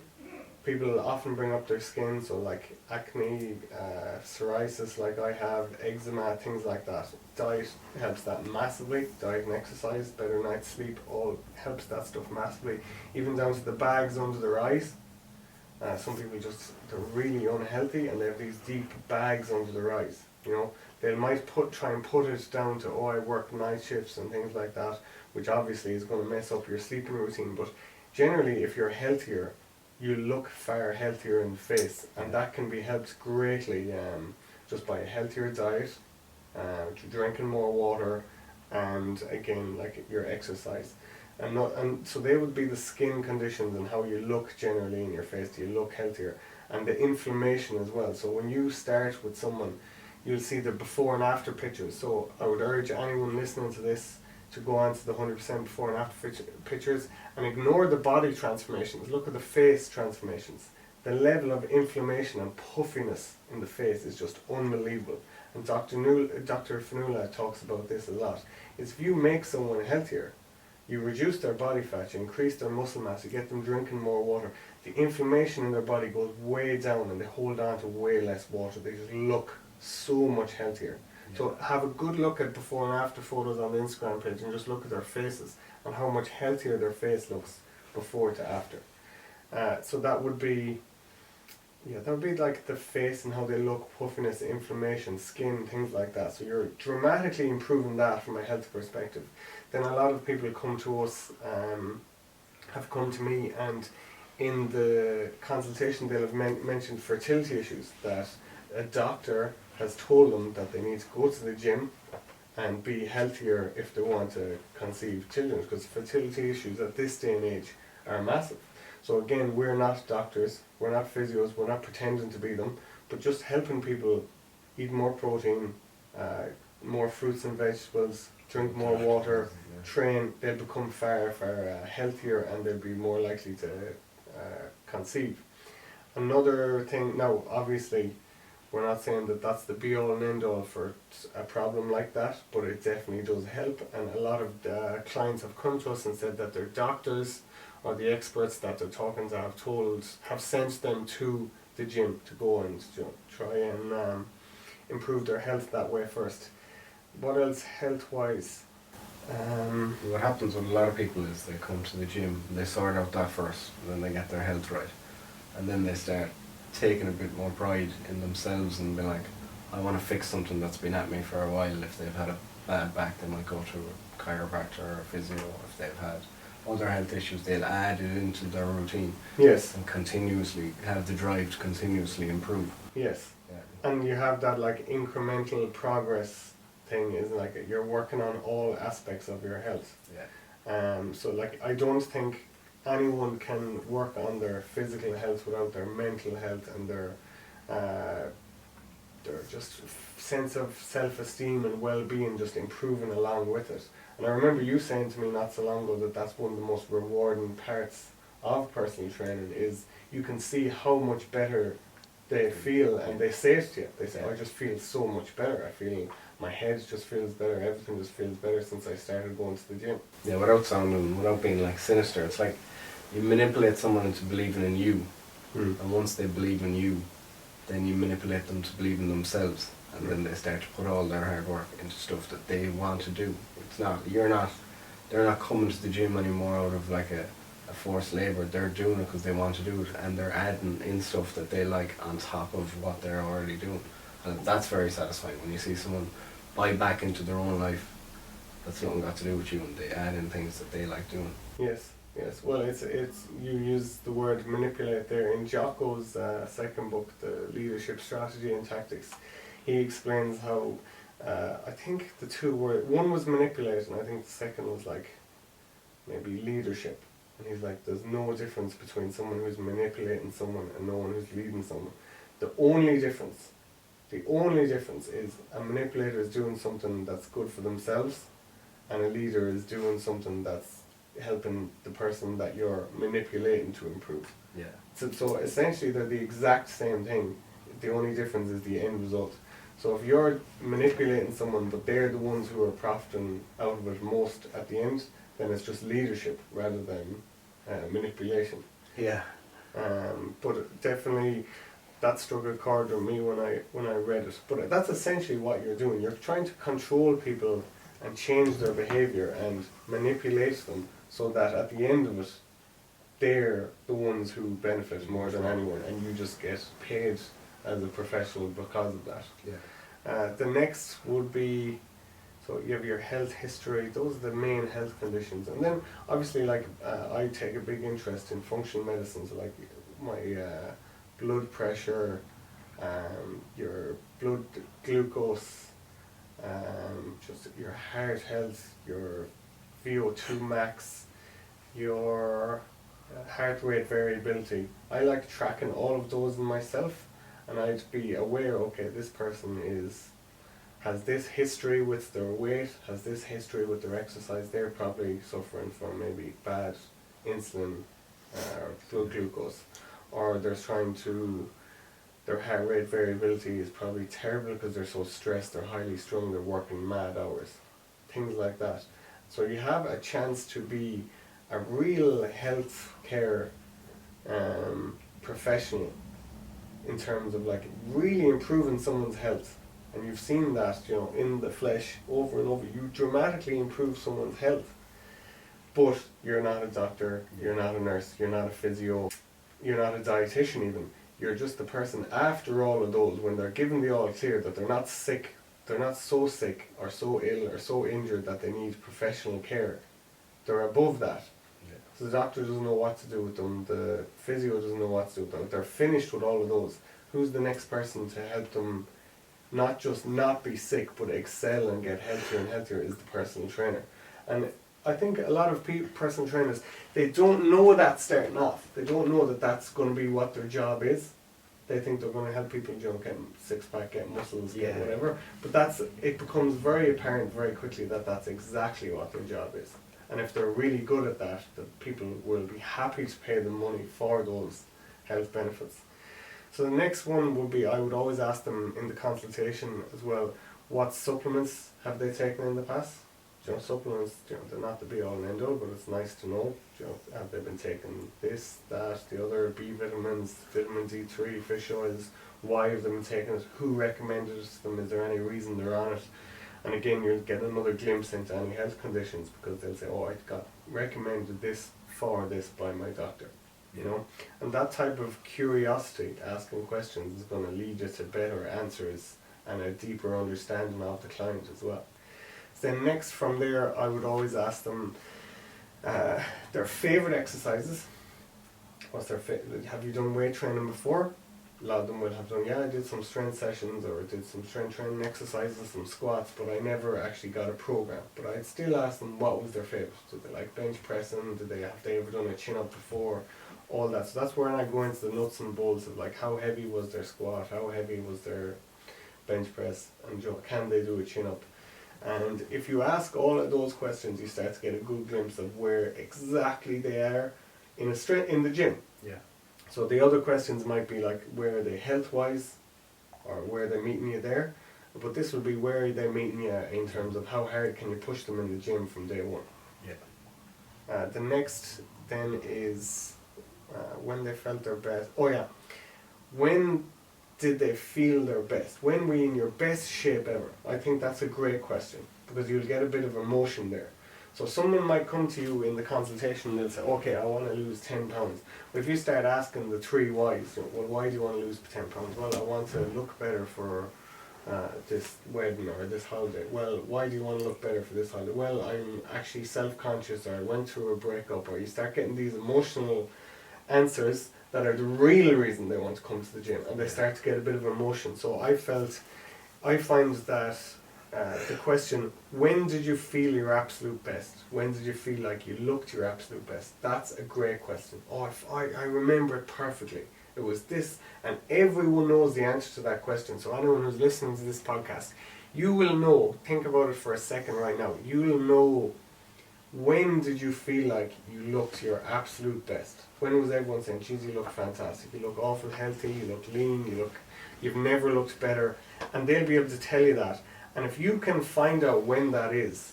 People often bring up their skin, so like acne, psoriasis like I have, eczema, things like that. Diet helps that massively. Diet and exercise, better night's sleep, all helps that stuff massively. Even down to the bags under their eyes. Some people they're really unhealthy and they have these deep bags under their eyes. They might try and put it down to, I work night shifts and things like that, which obviously is going to mess up your sleeping routine. But generally, if you're healthier, you look far healthier in the face, and that can be helped greatly just by a healthier diet, drinking more water, and again, like your exercise. And so they would be the skin conditions and how you look generally in your face. Do you look healthier? And the inflammation as well. So when you start with someone, you'll see the before and after pictures. So I would urge anyone listening to this to go on to the 100% before and after pictures and ignore the body transformations. Look at the face transformations. The level of inflammation and puffiness in the face is just unbelievable. And Dr. Fanula talks about this a lot. Is if you make someone healthier, you reduce their body fat, you increase their muscle mass, you get them drinking more water, the inflammation in their body goes way down and they hold on to way less water. They just look so much healthier. Yeah. So have a good look at before and after photos on the Instagram page and just look at their faces and how much healthier their face looks before to after. So that would be like the face and how they look, puffiness, inflammation, skin, things like that. So you're dramatically improving that from a health perspective. Then a lot of people come to us, have come to me, and in the consultation they'll have mentioned fertility issues, that a doctor has told them that they need to go to the gym and be healthier if they want to conceive children, because fertility issues at this day and age are massive. So again, we're not doctors, we're not physios, we're not pretending to be them, but just helping people eat more protein, more fruits and vegetables, drink more water, train. They'll become far healthier and they'll be more likely to conceive. Another thing, now obviously we're not saying that that's the be all and end all for a problem like that, but it definitely does help. And a lot of clients have come to us and said that their doctors or the experts that they're talking to have sent them to the gym to go and try and improve their health that way first. What else health-wise? What happens with a lot of people is they come to the gym and they sort out that first, and then they get their health right, and then they start taking a bit more pride in themselves and be like, I want to fix something that's been at me for a while. If they've had a bad back, they might go to a chiropractor or a physio. If they've had other health issues, they'll add it into their routine. Yes. And continuously have the drive to continuously improve. Yes. Yeah. And you have that like incremental progress thing, is like you're working on all aspects of your health. Yeah. So like I don't think anyone can work on their physical health without their mental health and their their just sense of self-esteem and well-being just improving along with it. And I remember you saying to me not so long ago that that's one of the most rewarding parts of personal training is you can see how much better they feel, and they say it to you. They say, I just feel so much better. I feel my head just feels better, everything just feels better since I started going to the gym. Yeah, without being like sinister, it's like you manipulate someone into believing in you, and once they believe in you, then you manipulate them to believe in themselves, and then they start to put all their hard work into stuff that they want to do. They're not coming to the gym anymore out of like a forced labour. They're doing it because they want to do it, and they're adding in stuff that they like on top of what they're already doing, and that's very satisfying when you see someone buy back into their own life that's nothing got to do with you, and they add in things that they like doing. Yes. Well, it's you use the word manipulate there in Jocko's second book, The Leadership Strategy and Tactics. He explains how I think the two were, one was manipulate, and I think the second was like maybe leadership. And he's like, there's no difference between someone who's manipulating someone and no one who's leading someone. The only difference is a manipulator is doing something that's good for themselves, and a leader is doing something that's helping the person that you're manipulating to improve. Yeah. So essentially they're the exact same thing. The only difference is the end result. So if you're manipulating someone but they're the ones who are profiting out of it most at the end, then it's just leadership rather than manipulation. Yeah. But definitely that struck a chord with me when I read it. But that's essentially what you're doing. You're trying to control people and change their behaviour and manipulate them so that at the end of it, they're the ones who benefit more than anyone, and you just get paid as a professional because of that. Yeah. The next would be, so you have your health history. Those are the main health conditions, and then obviously like I take a big interest in functional medicine, so like my blood pressure, your blood glucose, just your heart health, your VO2 max, your heart rate variability. I like tracking all of those in myself, and I'd be aware, okay, this person has this history with their weight, has this history with their exercise, they're probably suffering from maybe bad insulin or blood glucose, or their heart rate variability is probably terrible because they're so stressed, they're highly strung, they're working mad hours, things like that. So you have a chance to be a real health care professional in terms of like really improving someone's health. And you've seen that, in the flesh over and over. You dramatically improve someone's health. But you're not a doctor, you're not a nurse, you're not a physio, you're not a dietitian even. You're just the person after all of those, when they're given the all clear that they're not sick, they're not so sick or so ill or so injured that they need professional care. They're above that. Yeah. So the doctor doesn't know what to do with them, the physio doesn't know what to do with them. They're finished with all of those. Who's the next person to help them not just not be sick but excel and get healthier and healthier is the personal trainer. And I think a lot of personal trainers, they don't know that starting off. They don't know that that's going to be what their job is. They think they're going to help people, get six-pack, get muscles, get whatever. But it becomes very apparent very quickly that that's exactly what their job is. And if they're really good at that, people will be happy to pay them money for those health benefits. So the next one would be, I would always ask them in the consultation as well, what supplements have they taken in the past? Supplements, they're not the be all and end all, but it's nice to know. Have they been taking this, that, the other, B vitamins, vitamin D3, fish oils? Why have they been taking it? Who recommended it to them? Is there any reason they're on it? And again, you'll get another glimpse into any health conditions, because they'll say, I got recommended this for this by my doctor. And that type of curiosity, asking questions, is going to lead you to better answers and a deeper understanding of the client as well. Then next from there, I would always ask them their favourite exercises. Have you done weight training before? A lot of them will have done, I did some strength sessions, or I did some strength training exercises, some squats, but I never actually got a program. But I'd still ask them what was their favourite. Did they like bench pressing? Have they ever done a chin up before? All that. So that's where I go into the nuts and bolts of like how heavy was their squat, how heavy was their bench press, and can they do a chin up? And if you ask all of those questions, you start to get a good glimpse of where exactly they are in the gym. Yeah. So the other questions might be like, where are they health-wise, or where they're meeting you there. But this would be where are they meeting you in terms of how hard can you push them in the gym from day one. Yeah. The next then is when they felt their best. Oh yeah, when did they feel their best? When were you in your best shape ever? I think that's a great question because you'll get a bit of emotion there. So someone might come to you in the consultation and they'll say, okay, I want to lose 10 pounds. But if you start asking the 3 whys, well, why do you want to lose 10 pounds? Well, I want to look better for this wedding or this holiday. Well, why do you want to look better for this holiday? Well, I'm actually self-conscious, or I went through a breakup, or you start getting these emotional answers that are the real reason they want to come to the gym, and they start to get a bit of emotion. So I find that the question, when did you feel your absolute best? When did you feel like you looked your absolute best? That's a great question. Oh, I remember it perfectly. It was this, and everyone knows the answer to that question. So anyone who's listening to this podcast, you will know, think about it for a second right now, you will know, when did you feel like you looked your absolute best? When was everyone saying, geez, you look fantastic, you look awful healthy, you look lean, you've never looked better, and they'll be able to tell you that. And if you can find out when that is,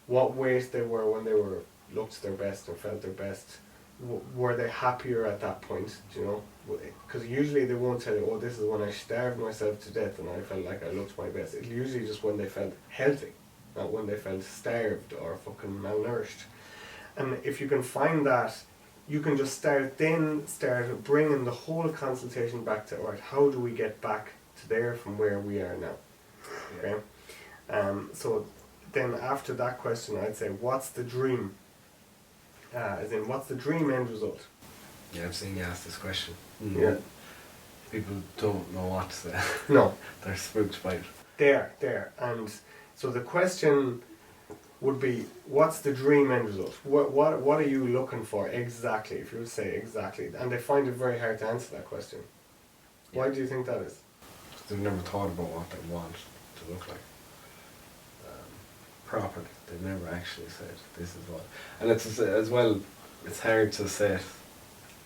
what weight they were when they looked their best and felt their best, were they happier at that point, do you know? Because usually they won't tell you, oh, this is when I starved myself to death and I felt like I looked my best. It's usually just when they felt healthy, not when they felt starved or fucking malnourished. And if you can find that, you can just start bringing the whole consultation back to, alright, how do we get back to there from where we are now? Okay. So then after that question, I'd say, what's the dream? As in, what's the dream end result? Yeah, I've seen you ask this question. Yeah. People don't know what to say. No. They're spooked by it. There. And so the question would be, what's the dream end result? What are you looking for exactly, if you would say exactly? And they find it very hard to answer that question. Yeah. Why do you think that is? They've never thought about what they want to look like properly. They've never actually said, this is what. And it's as well, it's hard to set,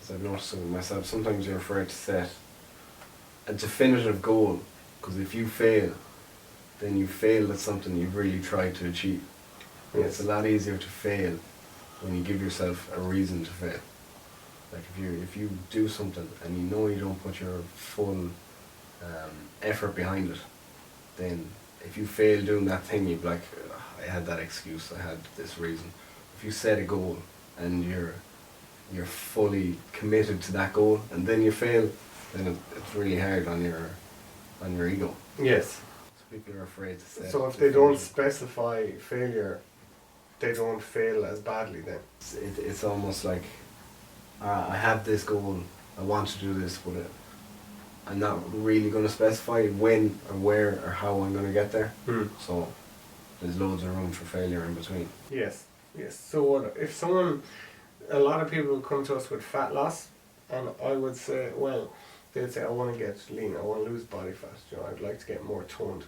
as I've noticed with myself, sometimes you're afraid to set a definitive goal, because if you fail, then you failed at something you've really tried to achieve. And it's a lot easier to fail when you give yourself a reason to fail. Like if you do something and you know you don't put your full effort behind it, then if you fail doing that thing, you'd be like, I had that excuse, I had this reason. If you set a goal and you're fully committed to that goal and then you fail, then it's really hard on your ego. Yes. So people are afraid to set. So if they don't specify failure, they don't fail as badly then. It's almost like, I have this goal, I want to do this, but I'm not really going to specify when or where or how I'm going to get there. So there's loads of room for failure in between. Yes. So if a lot of people come to us with fat loss, and I would say, well, they'd say, I want to get lean, I want to lose body fat, I'd like to get more toned.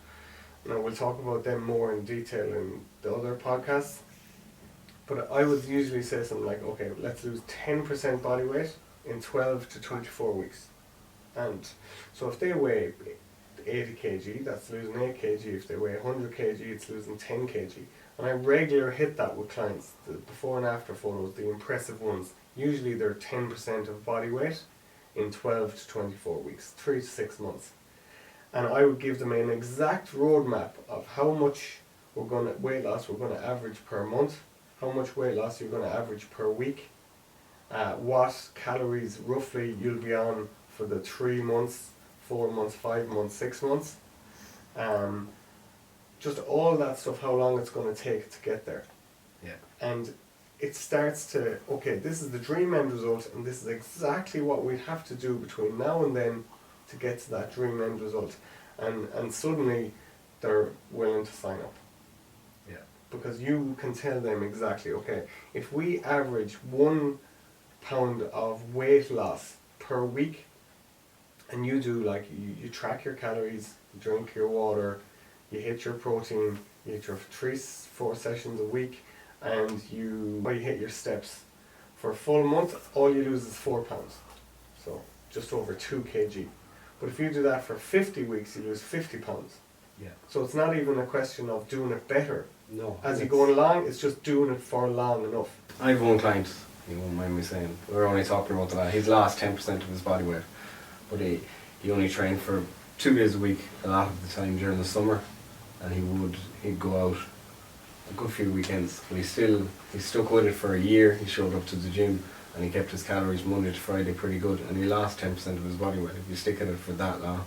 Now we'll talk about them more in detail in the other podcasts. But I would usually say something like, okay, let's lose 10% body weight in 12 to 24 weeks. And so if they weigh 80 kg, that's losing 8 kg. If they weigh 100 kg, it's losing 10 kg. And I regularly hit that with clients, the before and after photos, the impressive ones. Usually they're 10% of body weight in 12 to 24 weeks, 3 to 6 months. And I would give them an exact roadmap of how much weight loss we're going to average per month, how much weight loss you're going to average per week, what calories roughly you'll be on for the 3 months, 4 months, 5 months, 6 months. Just all that stuff, how long it's going to take to get there. Yeah. And it starts to, okay, this is the dream end result, and this is exactly what we have to do between now and then to get to that dream end result. And suddenly they're willing to sign up. Yeah. Because you can tell them exactly, okay, if we average 1 pound of weight loss per week, and you do, like, you track your calories, you drink your water, you hit your protein, you hit your 4 sessions a week, and you hit your steps. For a full month, all you lose is 4 pounds. So just over 2 kg. But if you do that for 50 weeks, you lose 50 pounds. Yeah. So it's not even a question of doing it better. No. As you go along, it's just doing it for long enough. I have one client, you won't mind me saying, we're only talking about that. He's lost 10% of his body weight, but he only trained for 2 days a week a lot of the time during the summer, and he'd go out a good few weekends, but he stuck with it for a year. He showed up to the gym and he kept his calories Monday to Friday pretty good, and he lost 10% of his body weight. If you stick at it for that long,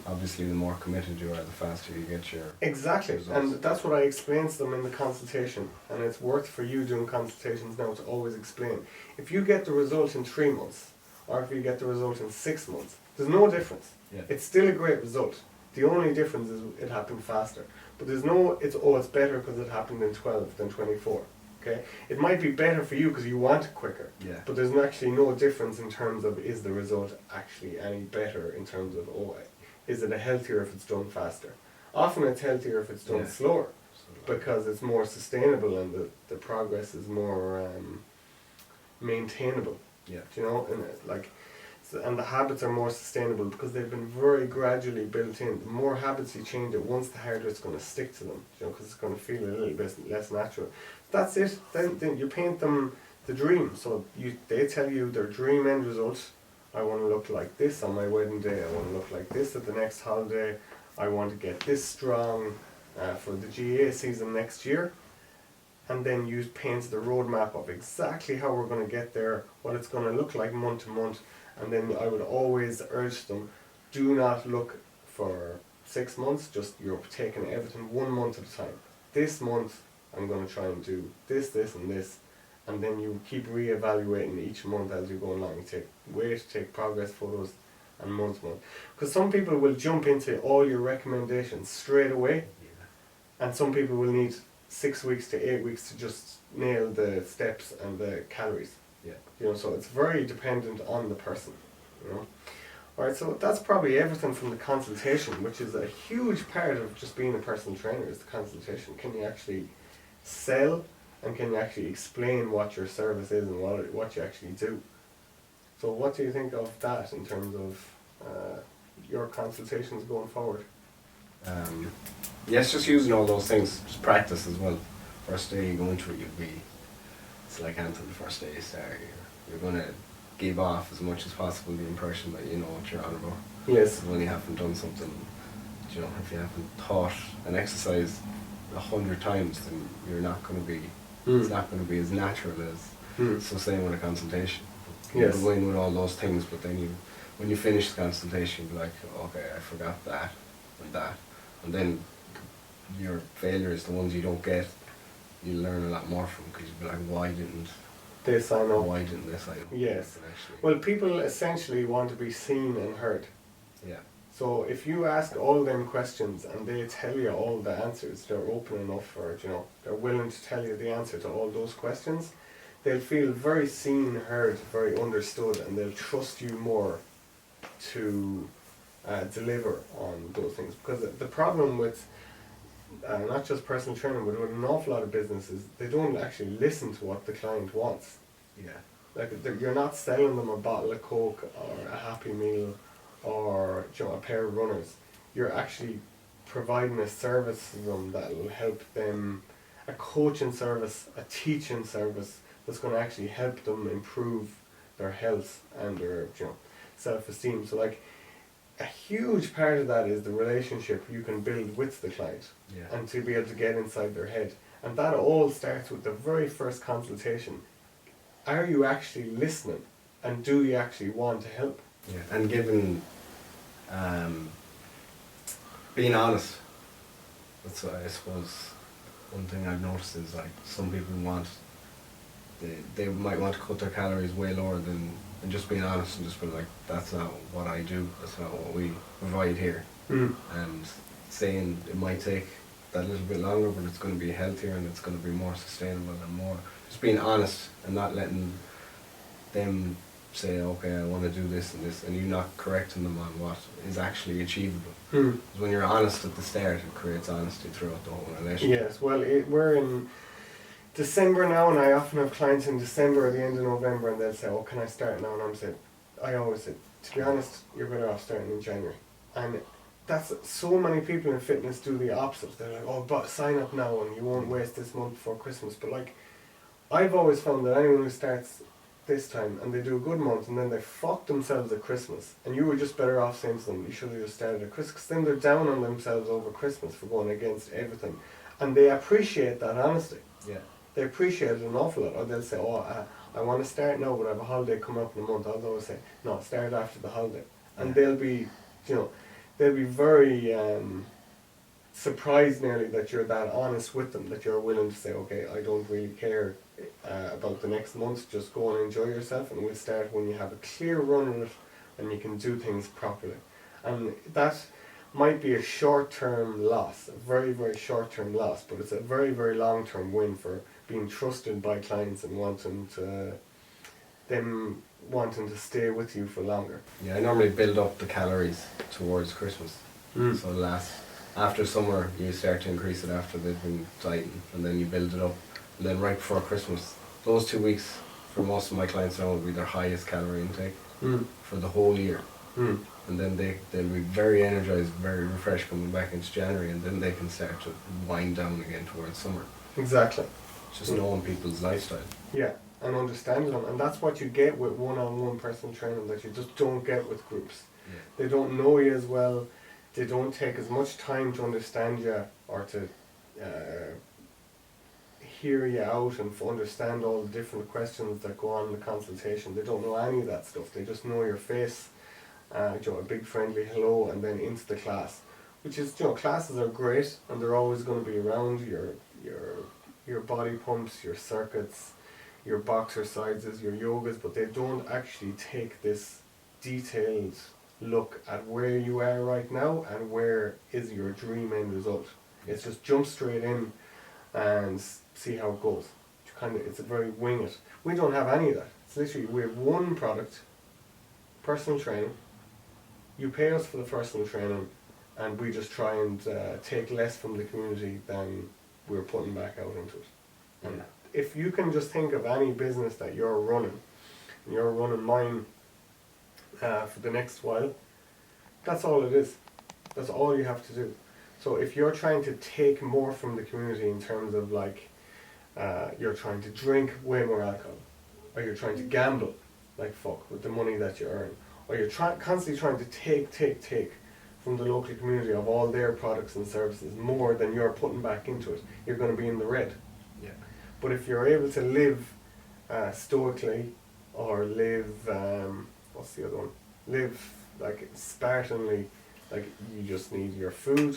obviously the more committed you are, the faster you get your Exactly, results. and that's what I explain to them in the consultation, and it's worth for you doing consultations now to always explain. If you get the result in 3 months, or if you get the result in 6 months, there's no difference. Yeah. It's still a great result. The only difference is it happened faster. But there's no, it's better because it happened in 12 than 24. Okay? It might be better for you because you want it quicker. Yeah. But there's actually no difference in terms of is the result actually any better in terms of, is it healthier if it's done faster? Often it's healthier if it's done slower because it's more sustainable and the progress is more maintainable. Yeah. Do you know? And the habits are more sustainable because they've been very gradually built in. The more habits you change at once, the harder it's going to stick to them. You know, because it's going to feel a little bit less natural. That's it. Then you paint them the dream. So they tell you their dream end result. I want to look like this on my wedding day. I want to look like this at the next holiday. I want to get this strong for the GA season next year. And then you paint the roadmap of exactly how we're going to get there, what it's going to look like month to month. And then I would always urge them, do not look for 6 months, just you're taking everything 1 month at a time. This month I'm going to try and do this, this and this, and then you keep re-evaluating each month as you go along. You take progress photos and month. Because some people will jump into all your recommendations straight away, and some people will need 6 weeks to 8 weeks to just nail the steps and the calories. Yeah. You know, so it's very dependent on the person, you know. Alright, so that's probably everything from the consultation, which is a huge part of just being a personal trainer, is the consultation. Can you actually sell, and can you actually explain what your service is and what you actually do? So what do you think of that in terms of your consultations going forward? Yes, just using all those things, just practice as well. First day you go into it, it's like anything the first day you start. You're going to give off as much as possible the impression that you know what you're on about. Yes. When you haven't done something, you know, if you haven't taught an exercise 100 times, then you're not going to be, it's not going to be as natural as, so same with a consultation. You go in with all those things, but then when you finish the consultation, you'll be like, okay, I forgot that and that. And then your failures, the ones you don't get, you learn a lot more from, because you'll be like, why didn't they sign up? Why didn't they sign up? Yes. Actually, well, people essentially want to be seen and heard. Yeah. So if you ask all them questions and they tell you all the answers, they're open enough for it, you know, they're willing to tell you the answer to all those questions, they'll feel very seen, heard, very understood, and they'll trust you more to deliver on those things. Because the problem with not just personal training, but with an awful lot of businesses, they don't actually listen to what the client wants. Yeah. Like you're not selling them a bottle of Coke or a Happy Meal or, you know, a pair of runners. You're actually providing a service to them that will help them, a coaching service, a teaching service that's going to actually help them improve their health and their, you know, self-esteem. So like a huge part of that is the relationship you can build with the client, and to be able to get inside their head. And that all starts with the very first consultation. Are you actually listening, and do you actually want to help? Yeah, and given, being honest, that's what I suppose one thing I've noticed is, like, some people they might want to cut their calories way lower than, and just being honest and just be like, that's not what I do, that's not what we provide here. And saying it might take that little bit longer, but it's going to be healthier and it's going to be more sustainable and more, just being honest and not letting them say, okay, I want to do this and this, and you're not correcting them on what is actually achievable. 'Cause when you're honest at the start, it creates honesty throughout the whole relationship. Yes, well, we're in December now, and I often have clients in December or the end of November, and they'll say, "Oh, can I start now?" And I'm saying, I always say, to be honest, you're better off starting in January. And that's so many people in fitness do the opposite. They're like, "Oh, but sign up now, and you won't waste this month before Christmas." But like, I've always found that anyone who starts this time and they do a good month and then they fuck themselves at Christmas, and you were just better off saying to them, "You should have just started at Christmas," because then they're down on themselves over Christmas for going against everything, and they appreciate that honesty. Yeah. They appreciate it an awful lot. Or they'll say, "Oh, I want to start now, but I have a holiday coming up in a month." I'll always say, "No, start after the holiday," and they'll be, they'll be very surprised nearly that you're that honest with them, that you're willing to say, "Okay, I don't really care about the next month, just go and enjoy yourself, and we'll start when you have a clear run on it and you can do things properly." And that might be a short-term loss, a very, very short-term loss, but it's a very, very long-term win for being trusted by clients and wanting to stay with you for longer. Yeah, I normally build up the calories towards Christmas. So after summer, you start to increase it after they've been dieting, and then you build it up. And then right before Christmas, those 2 weeks for most of my clients now will be their highest calorie intake for the whole year. And then they'll be very energized, very refreshed coming back into January, and then they can start to wind down again towards summer. Exactly. Just knowing people's lifestyle. Yeah, and understanding them. And that's what you get with one-on-one personal training that you just don't get with groups. Yeah. They don't know you as well. They don't take as much time to understand you or to hear you out and understand all the different questions that go on in the consultation. They don't know any of that stuff. They just know your face, a big friendly hello, and then into the class. Which is, classes are great, and they're always going to be around your body pumps, your circuits, your boxercises, your yogas, but they don't actually take this detailed look at where you are right now and where is your dream end result. It's just jump straight in and see how it goes. It's a very wing it. We don't have any of that. It's literally, we have one product, personal training. You pay us for the personal training, and we just try and take less from the community than we're putting back out into it. And if you can just think of any business that you're running, and you're running mine for the next while, that's all it is. That's all you have to do. So if you're trying to take more from the community in terms of you're trying to drink way more alcohol, or you're trying to gamble like fuck with the money that you earn, or you're constantly trying to take from the local community of all their products and services more than you're putting back into it, you're going to be in the red. Yeah. But if you're able to live stoically, or live, what's the other one? Live Spartanly, you just need your food,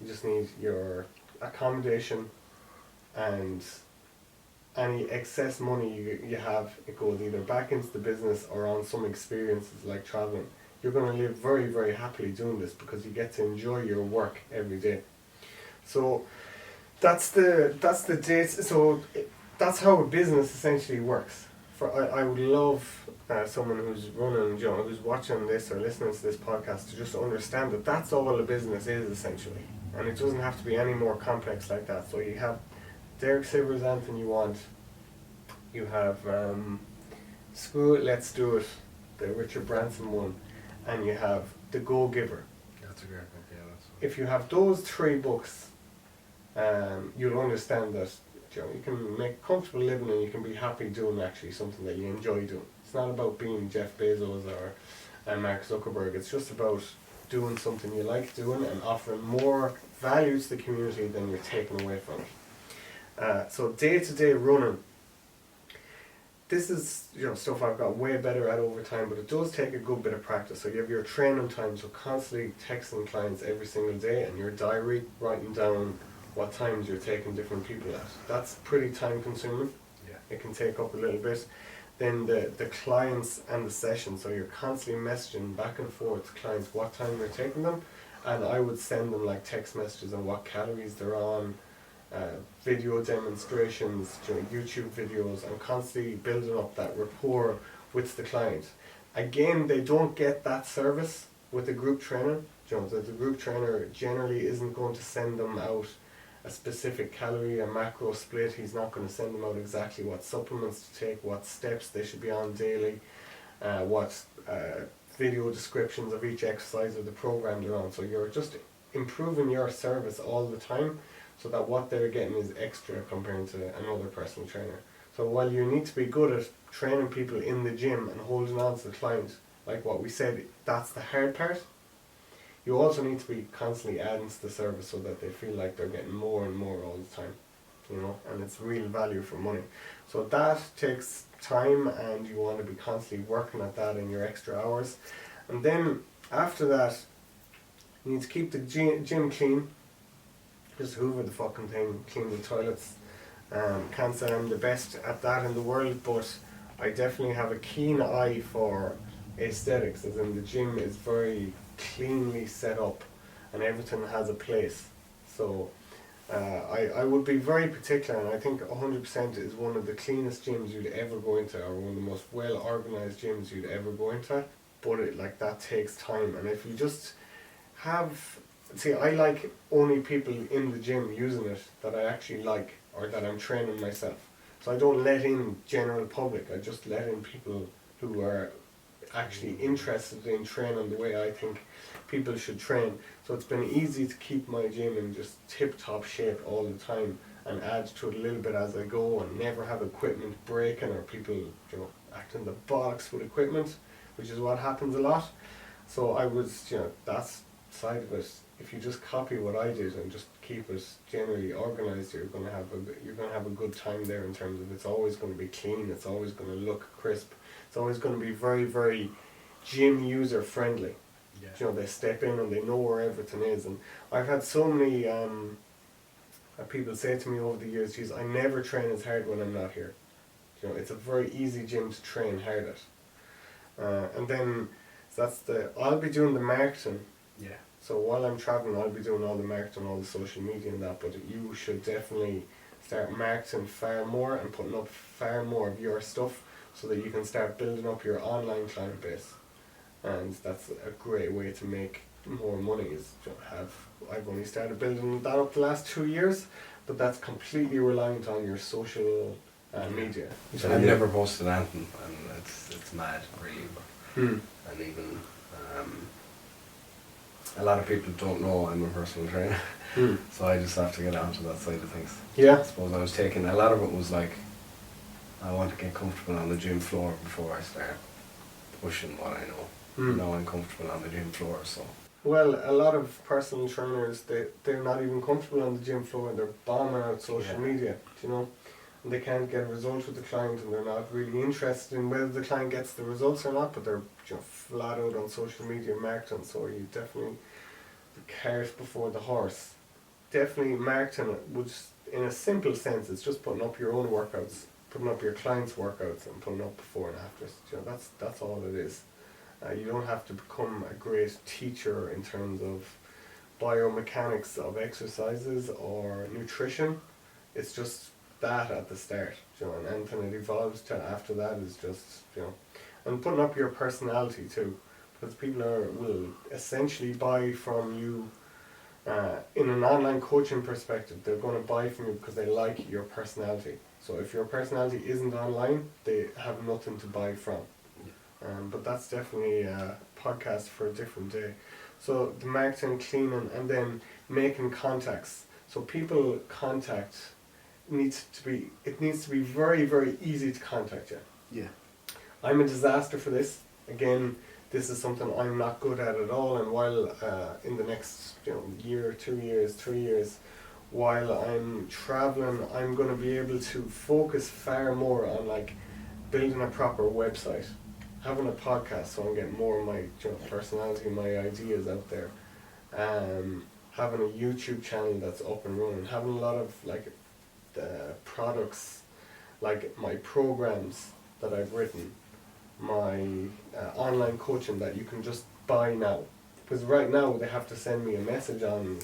you just need your accommodation, and any excess money you have, it goes either back into the business or on some experiences like traveling. You're going to live very, very happily doing this because you get to enjoy your work every day. So that's the date. So that's how a business essentially works. I would love someone who's running, who's watching this or listening to this podcast to just understand that that's all a business is essentially, and it doesn't have to be any more complex like that. So you have Derek Sivers, anything you want. You have Screw It, Let's Do It, the Richard Branson one, and you have The Go-Giver. That's a great book, yeah. If you have those 3 books, you'll understand that you can make a comfortable living and you can be happy doing actually something that you enjoy doing. It's not about being Jeff Bezos or Mark Zuckerberg. It's just about doing something you like doing and offering more value to the community than you're taking away from it. So day-to-day running, this is stuff I've got way better at over time, but it does take a good bit of practice. So you have your training time, so constantly texting clients every single day, and your diary, writing down what times you're taking different people at. That's pretty time consuming. Yeah. It can take up a little bit. Then the clients and the session, so you're constantly messaging back and forth to clients what time you're taking them, and I would send them text messages on what calories they're on, video demonstrations, YouTube videos, and constantly building up that rapport with the client. Again, they don't get that service with the group trainer. You know, the group trainer generally isn't going to send them out a specific calorie and macro split. He's not going to send them out exactly what supplements to take, what steps they should be on daily, what video descriptions of each exercise or the program they're on. So you're just improving your service all the time, so that what they're getting is extra compared to another personal trainer. So while you need to be good at training people in the gym and holding on to the client, like what we said, that's the hard part. You also need to be constantly adding to the service so that they feel like they're getting more and more all the time, you know, and it's real value for money. So that takes time, and you want to be constantly working at that in your extra hours. And then after that, you need to keep the gym clean. Just hoover the fucking thing, clean the toilets. Can't say I'm the best at that in the world, but I definitely have a keen eye for aesthetics, as in the gym is very cleanly set up and everything has a place. So I would be very particular, and I think 100% is one of the cleanest gyms you'd ever go into, or one of the most well organised gyms you'd ever go into. But that takes time, and if you just have, I like only people in the gym using it that I actually like, or that I'm training myself. So I don't let in general public, I just let in people who are actually interested in training the way I think people should train. So it's been easy to keep my gym in just tip-top shape all the time, and add to it a little bit as I go, and never have equipment breaking or people, you know, acting the bollocks with equipment, which is what happens a lot. So I was, you know, that's side of it. If you just copy what I did and just keep it generally organised, you're gonna have a good time there, in terms of it's always going to be clean, it's always going to look crisp, it's always going to be very, very gym user friendly. Yeah. You know, they step in and they know where everything is. And I've had so many people say to me over the years, geez, I never train as hard when I'm not here. You know, it's a very easy gym to train hard at. And then I'll be doing the marketing. Yeah. So while I'm traveling, I'll be doing all the marketing, all the social media and that, but you should definitely start marketing far more and putting up far more of your stuff, so that you can start building up your online client base. And that's a great way to make more money, is to I've only started building that up the last 2 years, but that's completely reliant on your social media. I've never posted anything, and it's mad, really. And even a lot of people don't know I'm a personal trainer, so I just have to get onto that side of things. Yeah. I suppose I was taking, a lot of it was like, I want to get comfortable on the gym floor before I start pushing what I know. Now I'm comfortable on the gym floor, so. Well, a lot of personal trainers, they're not even comfortable on the gym floor, and they're bombing out social media, you know. And they can't get results with the client, and they're not really interested in whether the client gets the results or not, but they're, you know, flat out on social media marketing. So you definitely, the cart before the horse. Definitely marketing would, in a simple sense, it's just putting up your own workouts, putting up your clients' workouts, and putting up before and afters. You know, that's all it is. You don't have to become a great teacher in terms of biomechanics of exercises or nutrition. It's just that at the start, you know, and anything it evolves to after that is just, you know, and putting up your personality too, because people will essentially buy from you in an online coaching perspective. They're going to buy from you because they like your personality. So if your personality isn't online, they have nothing to buy from. But that's definitely a podcast for a different day. So the marketing, cleaning, and then making contacts. So people contact needs to be very, very easy to contact you. Yeah. I'm a disaster for this. Again, this is something I'm not good at all. And while in the next year, 2 years, 3 years, while I'm traveling, I'm going to be able to focus far more on like building a proper website. Having a podcast, so I'm getting more of my personality, my ideas out there. Having a YouTube channel that's up and running. Having a lot of like the products, like my programs that I've written, my online coaching that you can just buy now. Because right now they have to send me a message on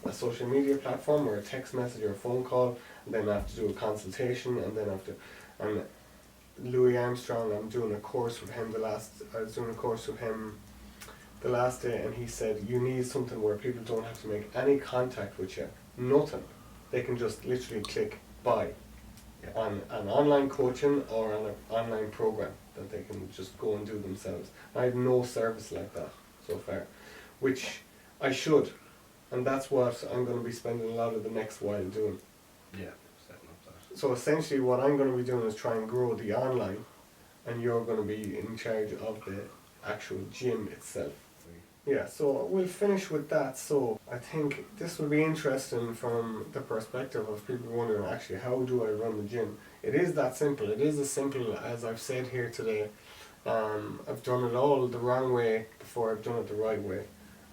a social media platform, or a text message, or a phone call, and then I have to do a consultation, and then I have to. And Louis Armstrong. I was doing a course with him the last day, and he said you need something where people don't have to make any contact with you, nothing. They can just literally click buy on an online coaching or on an online program that they can just go and do themselves. I have no service like that so far, which I should, and that's what I'm going to be spending a lot of the next while doing. Yeah, setting up that. So essentially what I'm going to be doing is try and grow the online, and you're going to be in charge of the actual gym itself. Yeah, so we'll finish with that. So I think this will be interesting from the perspective of people wondering, actually, how do I run the gym? It is that simple. It is as simple as I've said here today. I've done it all the wrong way before I've done it the right way.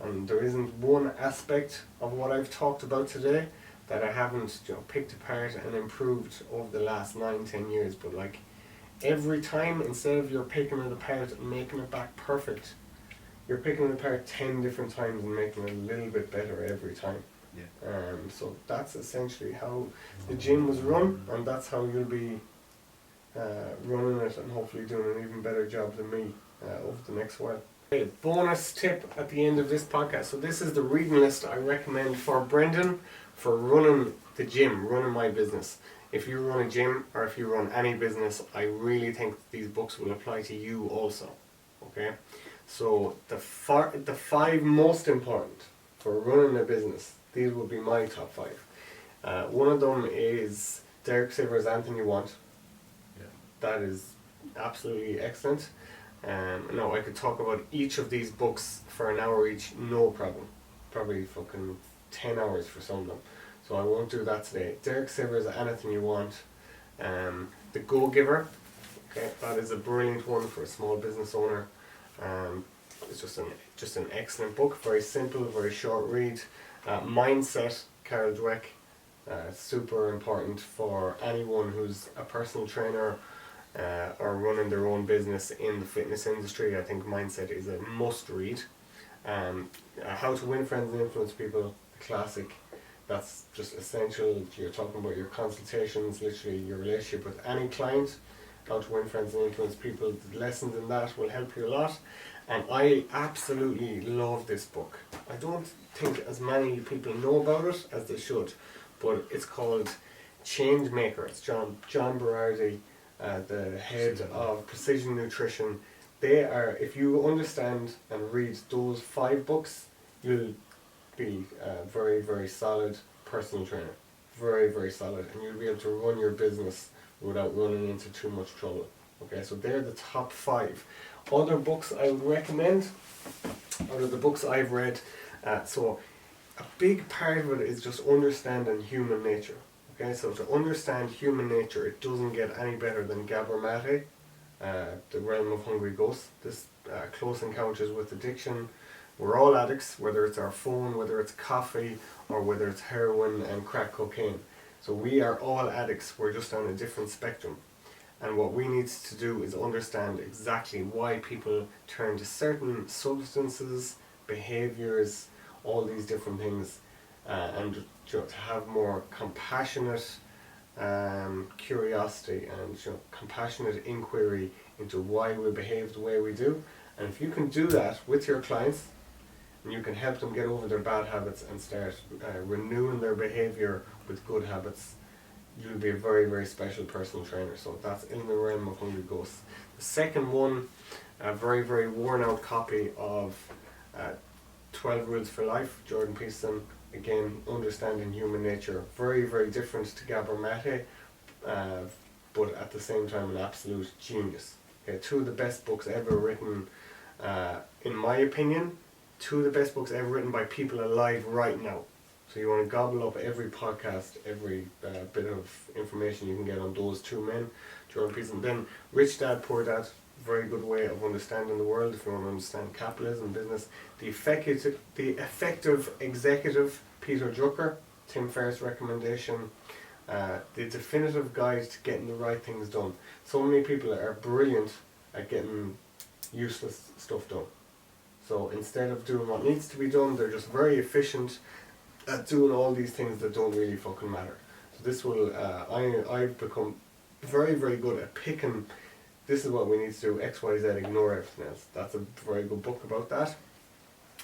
And there isn't one aspect of what I've talked about today that I haven't picked apart and improved over the last 9-10 years. But like every time, instead of you're picking it apart and making it back perfect, you're picking it apart 10 different times and making it a little bit better every time. Yeah. So that's essentially how the gym was run, and that's how you'll be running it and hopefully doing an even better job than me over the next while. Okay, bonus tip at the end of this podcast. So this is the reading list I recommend for Brendan for running the gym, running my business. If you run a gym or if you run any business, I really think these books will apply to you also. Okay? So the five most important for running a business, these would be my top 5. One of them is Derek Sivers' Anything You Want. Yeah. That is absolutely excellent. Now I could talk about each of these books for an hour each, no problem. Probably fucking 10 hours for some of them. So I won't do that today. Derek Sivers' Anything You Want. The Go-Giver. Okay, that is a brilliant one for a small business owner. It's just an excellent book, very simple, very short read. Mindset, Carol Dweck, super important for anyone who's a personal trainer or running their own business in the fitness industry. I think Mindset is a must read. How to Win Friends and Influence People, a classic. That's just essential. You're talking about your consultations, literally your relationship with any client. How to Win Friends and Influence People. The lessons in that will help you a lot. And I absolutely love this book. I don't think as many people know about it as they should, but it's called Change Maker. It's John Berardi, the head of Precision Nutrition. They are, if you understand and read those 5 books, you'll be a very, very solid personal trainer. Very, very solid. And you'll be able to run your business without running into too much trouble. Okay, so they're the top 5. Other books I would recommend, out of the books I've read, so a big part of it is just understanding human nature. Okay, so to understand human nature, it doesn't get any better than Gabor Mate, The Realm of Hungry Ghosts. This Close Encounters with Addiction. We're all addicts, whether it's our phone, whether it's coffee, or whether it's heroin and crack cocaine. So we are all addicts, we're just on a different spectrum. And what we need to do is understand exactly why people turn to certain substances, behaviours, all these different things, and to have more compassionate curiosity and compassionate inquiry into why we behave the way we do. And if you can do that with your clients, and you can help them get over their bad habits and start renewing their behaviour with good habits, you'll be a very, very special personal trainer. So that's In the Realm of Hungry Ghosts. The second one, a very, very worn out copy of 12 Rules for Life, Jordan Peterson. Again, understanding human nature. Very, very different to Gabor Mate, but at the same time an absolute genius. Okay, 2 of the best books ever written, in my opinion, 2 of the best books ever written by people alive right now. So you want to gobble up every podcast, every bit of information you can get on those 2 men, Jordan Peterson. Then Rich Dad, Poor Dad, very good way of understanding the world if you want to understand capitalism, business. The Effective Executive, Peter Drucker, Tim Ferriss recommendation. The Definitive Guide to Getting the Right Things Done. So many people are brilliant at getting useless stuff done. So instead of doing what needs to be done, they're just very efficient at doing all these things that don't really fucking matter. So this will, I've become very, very good at picking this is what we need to do, X, Y, Z, ignore everything else. That's a very good book about that.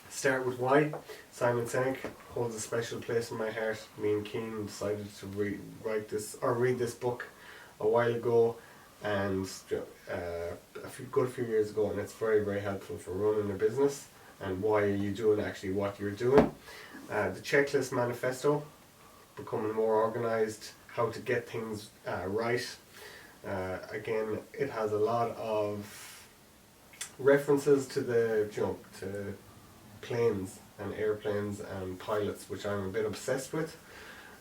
Start with Why. Simon Sinek holds a special place in my heart. Me and Keen decided to read this book a while ago, and a few years ago, and it's very, very helpful for running a business and why are you doing actually what you're doing. The Checklist Manifesto, becoming more organized, how to get things right. Again, it has a lot of references to to planes and airplanes and pilots, which I'm a bit obsessed with,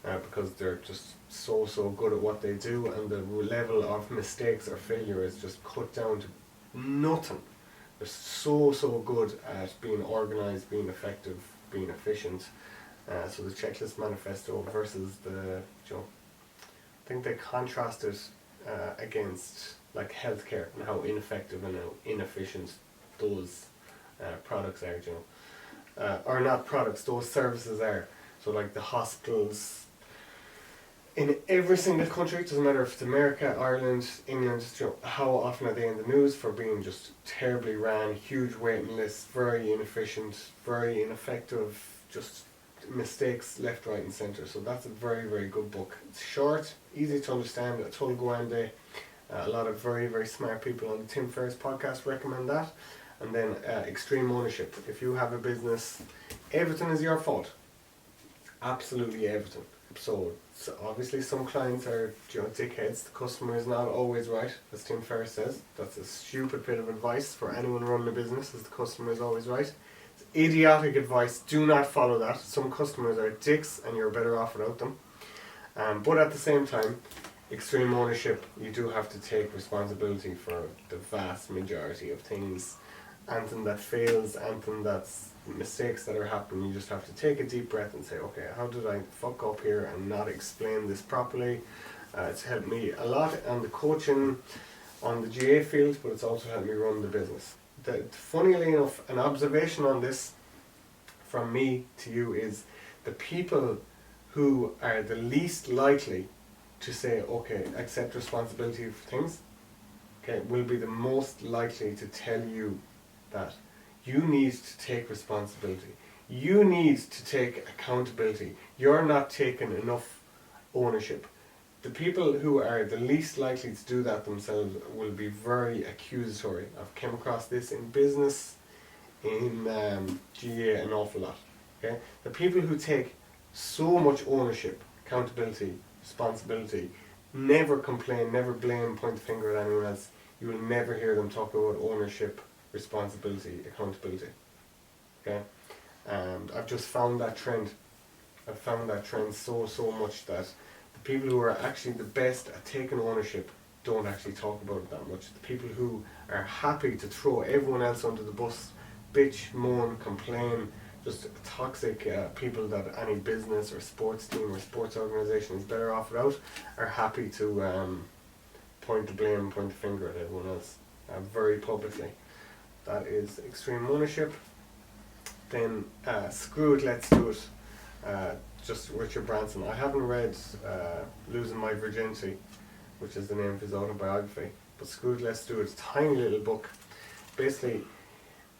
because they're just so good at what they do, and the level of mistakes or failure is just cut down to nothing. They're so good at being organized, being effective, being efficient. So the Checklist Manifesto versus I think they contrast it against like healthcare and how ineffective and how inefficient those products are, or not products, those services are. So like the hospitals in every single country, it doesn't matter if it's America, Ireland, England, how often are they in the news for being just terribly ran, huge waiting lists, very inefficient, very ineffective, just mistakes left, right and centre. So that's a very, very good book. It's short, easy to understand, a total grande. A lot of very, very smart people on the Tim Ferriss podcast recommend that. And then Extreme Ownership. If you have a business, everything is your fault. Absolutely everything. So obviously some clients are dickheads. The customer is not always right, as Tim Ferriss says. That's a stupid bit of advice for anyone running a business, is the customer is always right. It's idiotic advice. Do not follow that. Some customers are dicks and you're better off without them. But at the same time, extreme ownership, you do have to take responsibility for the vast majority of things. Anything that fails, anything that's mistakes that are happening, you just have to take a deep breath and say, okay, how did I fuck up here and not explain this properly? It's helped me a lot on the coaching, on the GA field, but it's also helped me run the business. Funnily enough, an observation on this from me to you is the people who are the least likely to say, okay, accept responsibility for things, okay, will be the most likely to tell you that you need to take responsibility. You need to take accountability. You're not taking enough ownership. The people who are the least likely to do that themselves will be very accusatory. I've come across this in business, in GA, an awful lot. Okay, the people who take so much ownership, accountability, responsibility, never complain, never blame, point the finger at anyone else. You will never hear them talk about ownership, responsibility, accountability. Okay, and I've just found that trend. I've found that trend so much that the people who are actually the best at taking ownership don't actually talk about it that much. The people who are happy to throw everyone else under the bus, bitch, moan, complain, just toxic people that any business or sports team or sports organisation is better off without, are happy to point the blame, point the finger at everyone else very publicly. That is extreme ownership. Then Screw It, Let's Do It. Just Richard Branson. I haven't read Losing My Virginity, which is the name of his autobiography, but Screw It, Let's Do It. It's a tiny little book. Basically,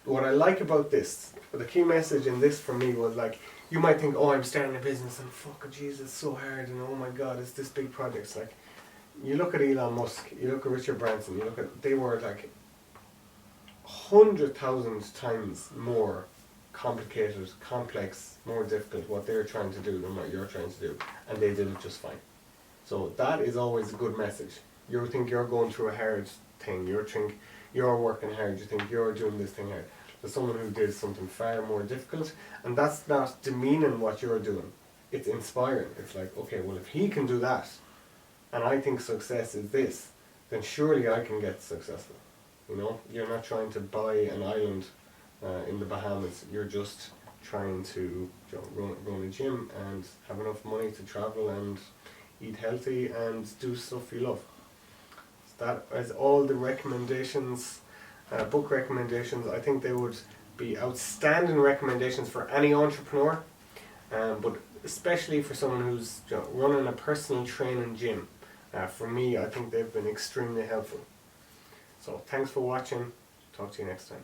what I like about this, the key message in this for me was like, you might think, oh, I'm starting a business and fuck, Jesus, it's so hard, and oh my God, it's this big project. It's like, you look at Elon Musk, you look at Richard Branson, you look at, they were like 100,000 times more complicated, complex, more difficult what they're trying to do than what you're trying to do, and they did it just fine. So that is always a good message. You think you're going through a hard thing, you think you're working hard, you think you're doing this thing hard. There's someone who did something far more difficult, and that's not demeaning what you're doing. It's inspiring. It's like, okay, well, if he can do that, and I think success is this, then surely I can get successful. You know, you're not trying to buy an island in the Bahamas. You're just trying to run a gym and have enough money to travel and eat healthy and do stuff you love. So that is all the recommendations, book recommendations. I think they would be outstanding recommendations for any entrepreneur, but especially for someone who's running a personal training gym. For me, I think they've been extremely helpful. So thanks for watching. Talk to you next time.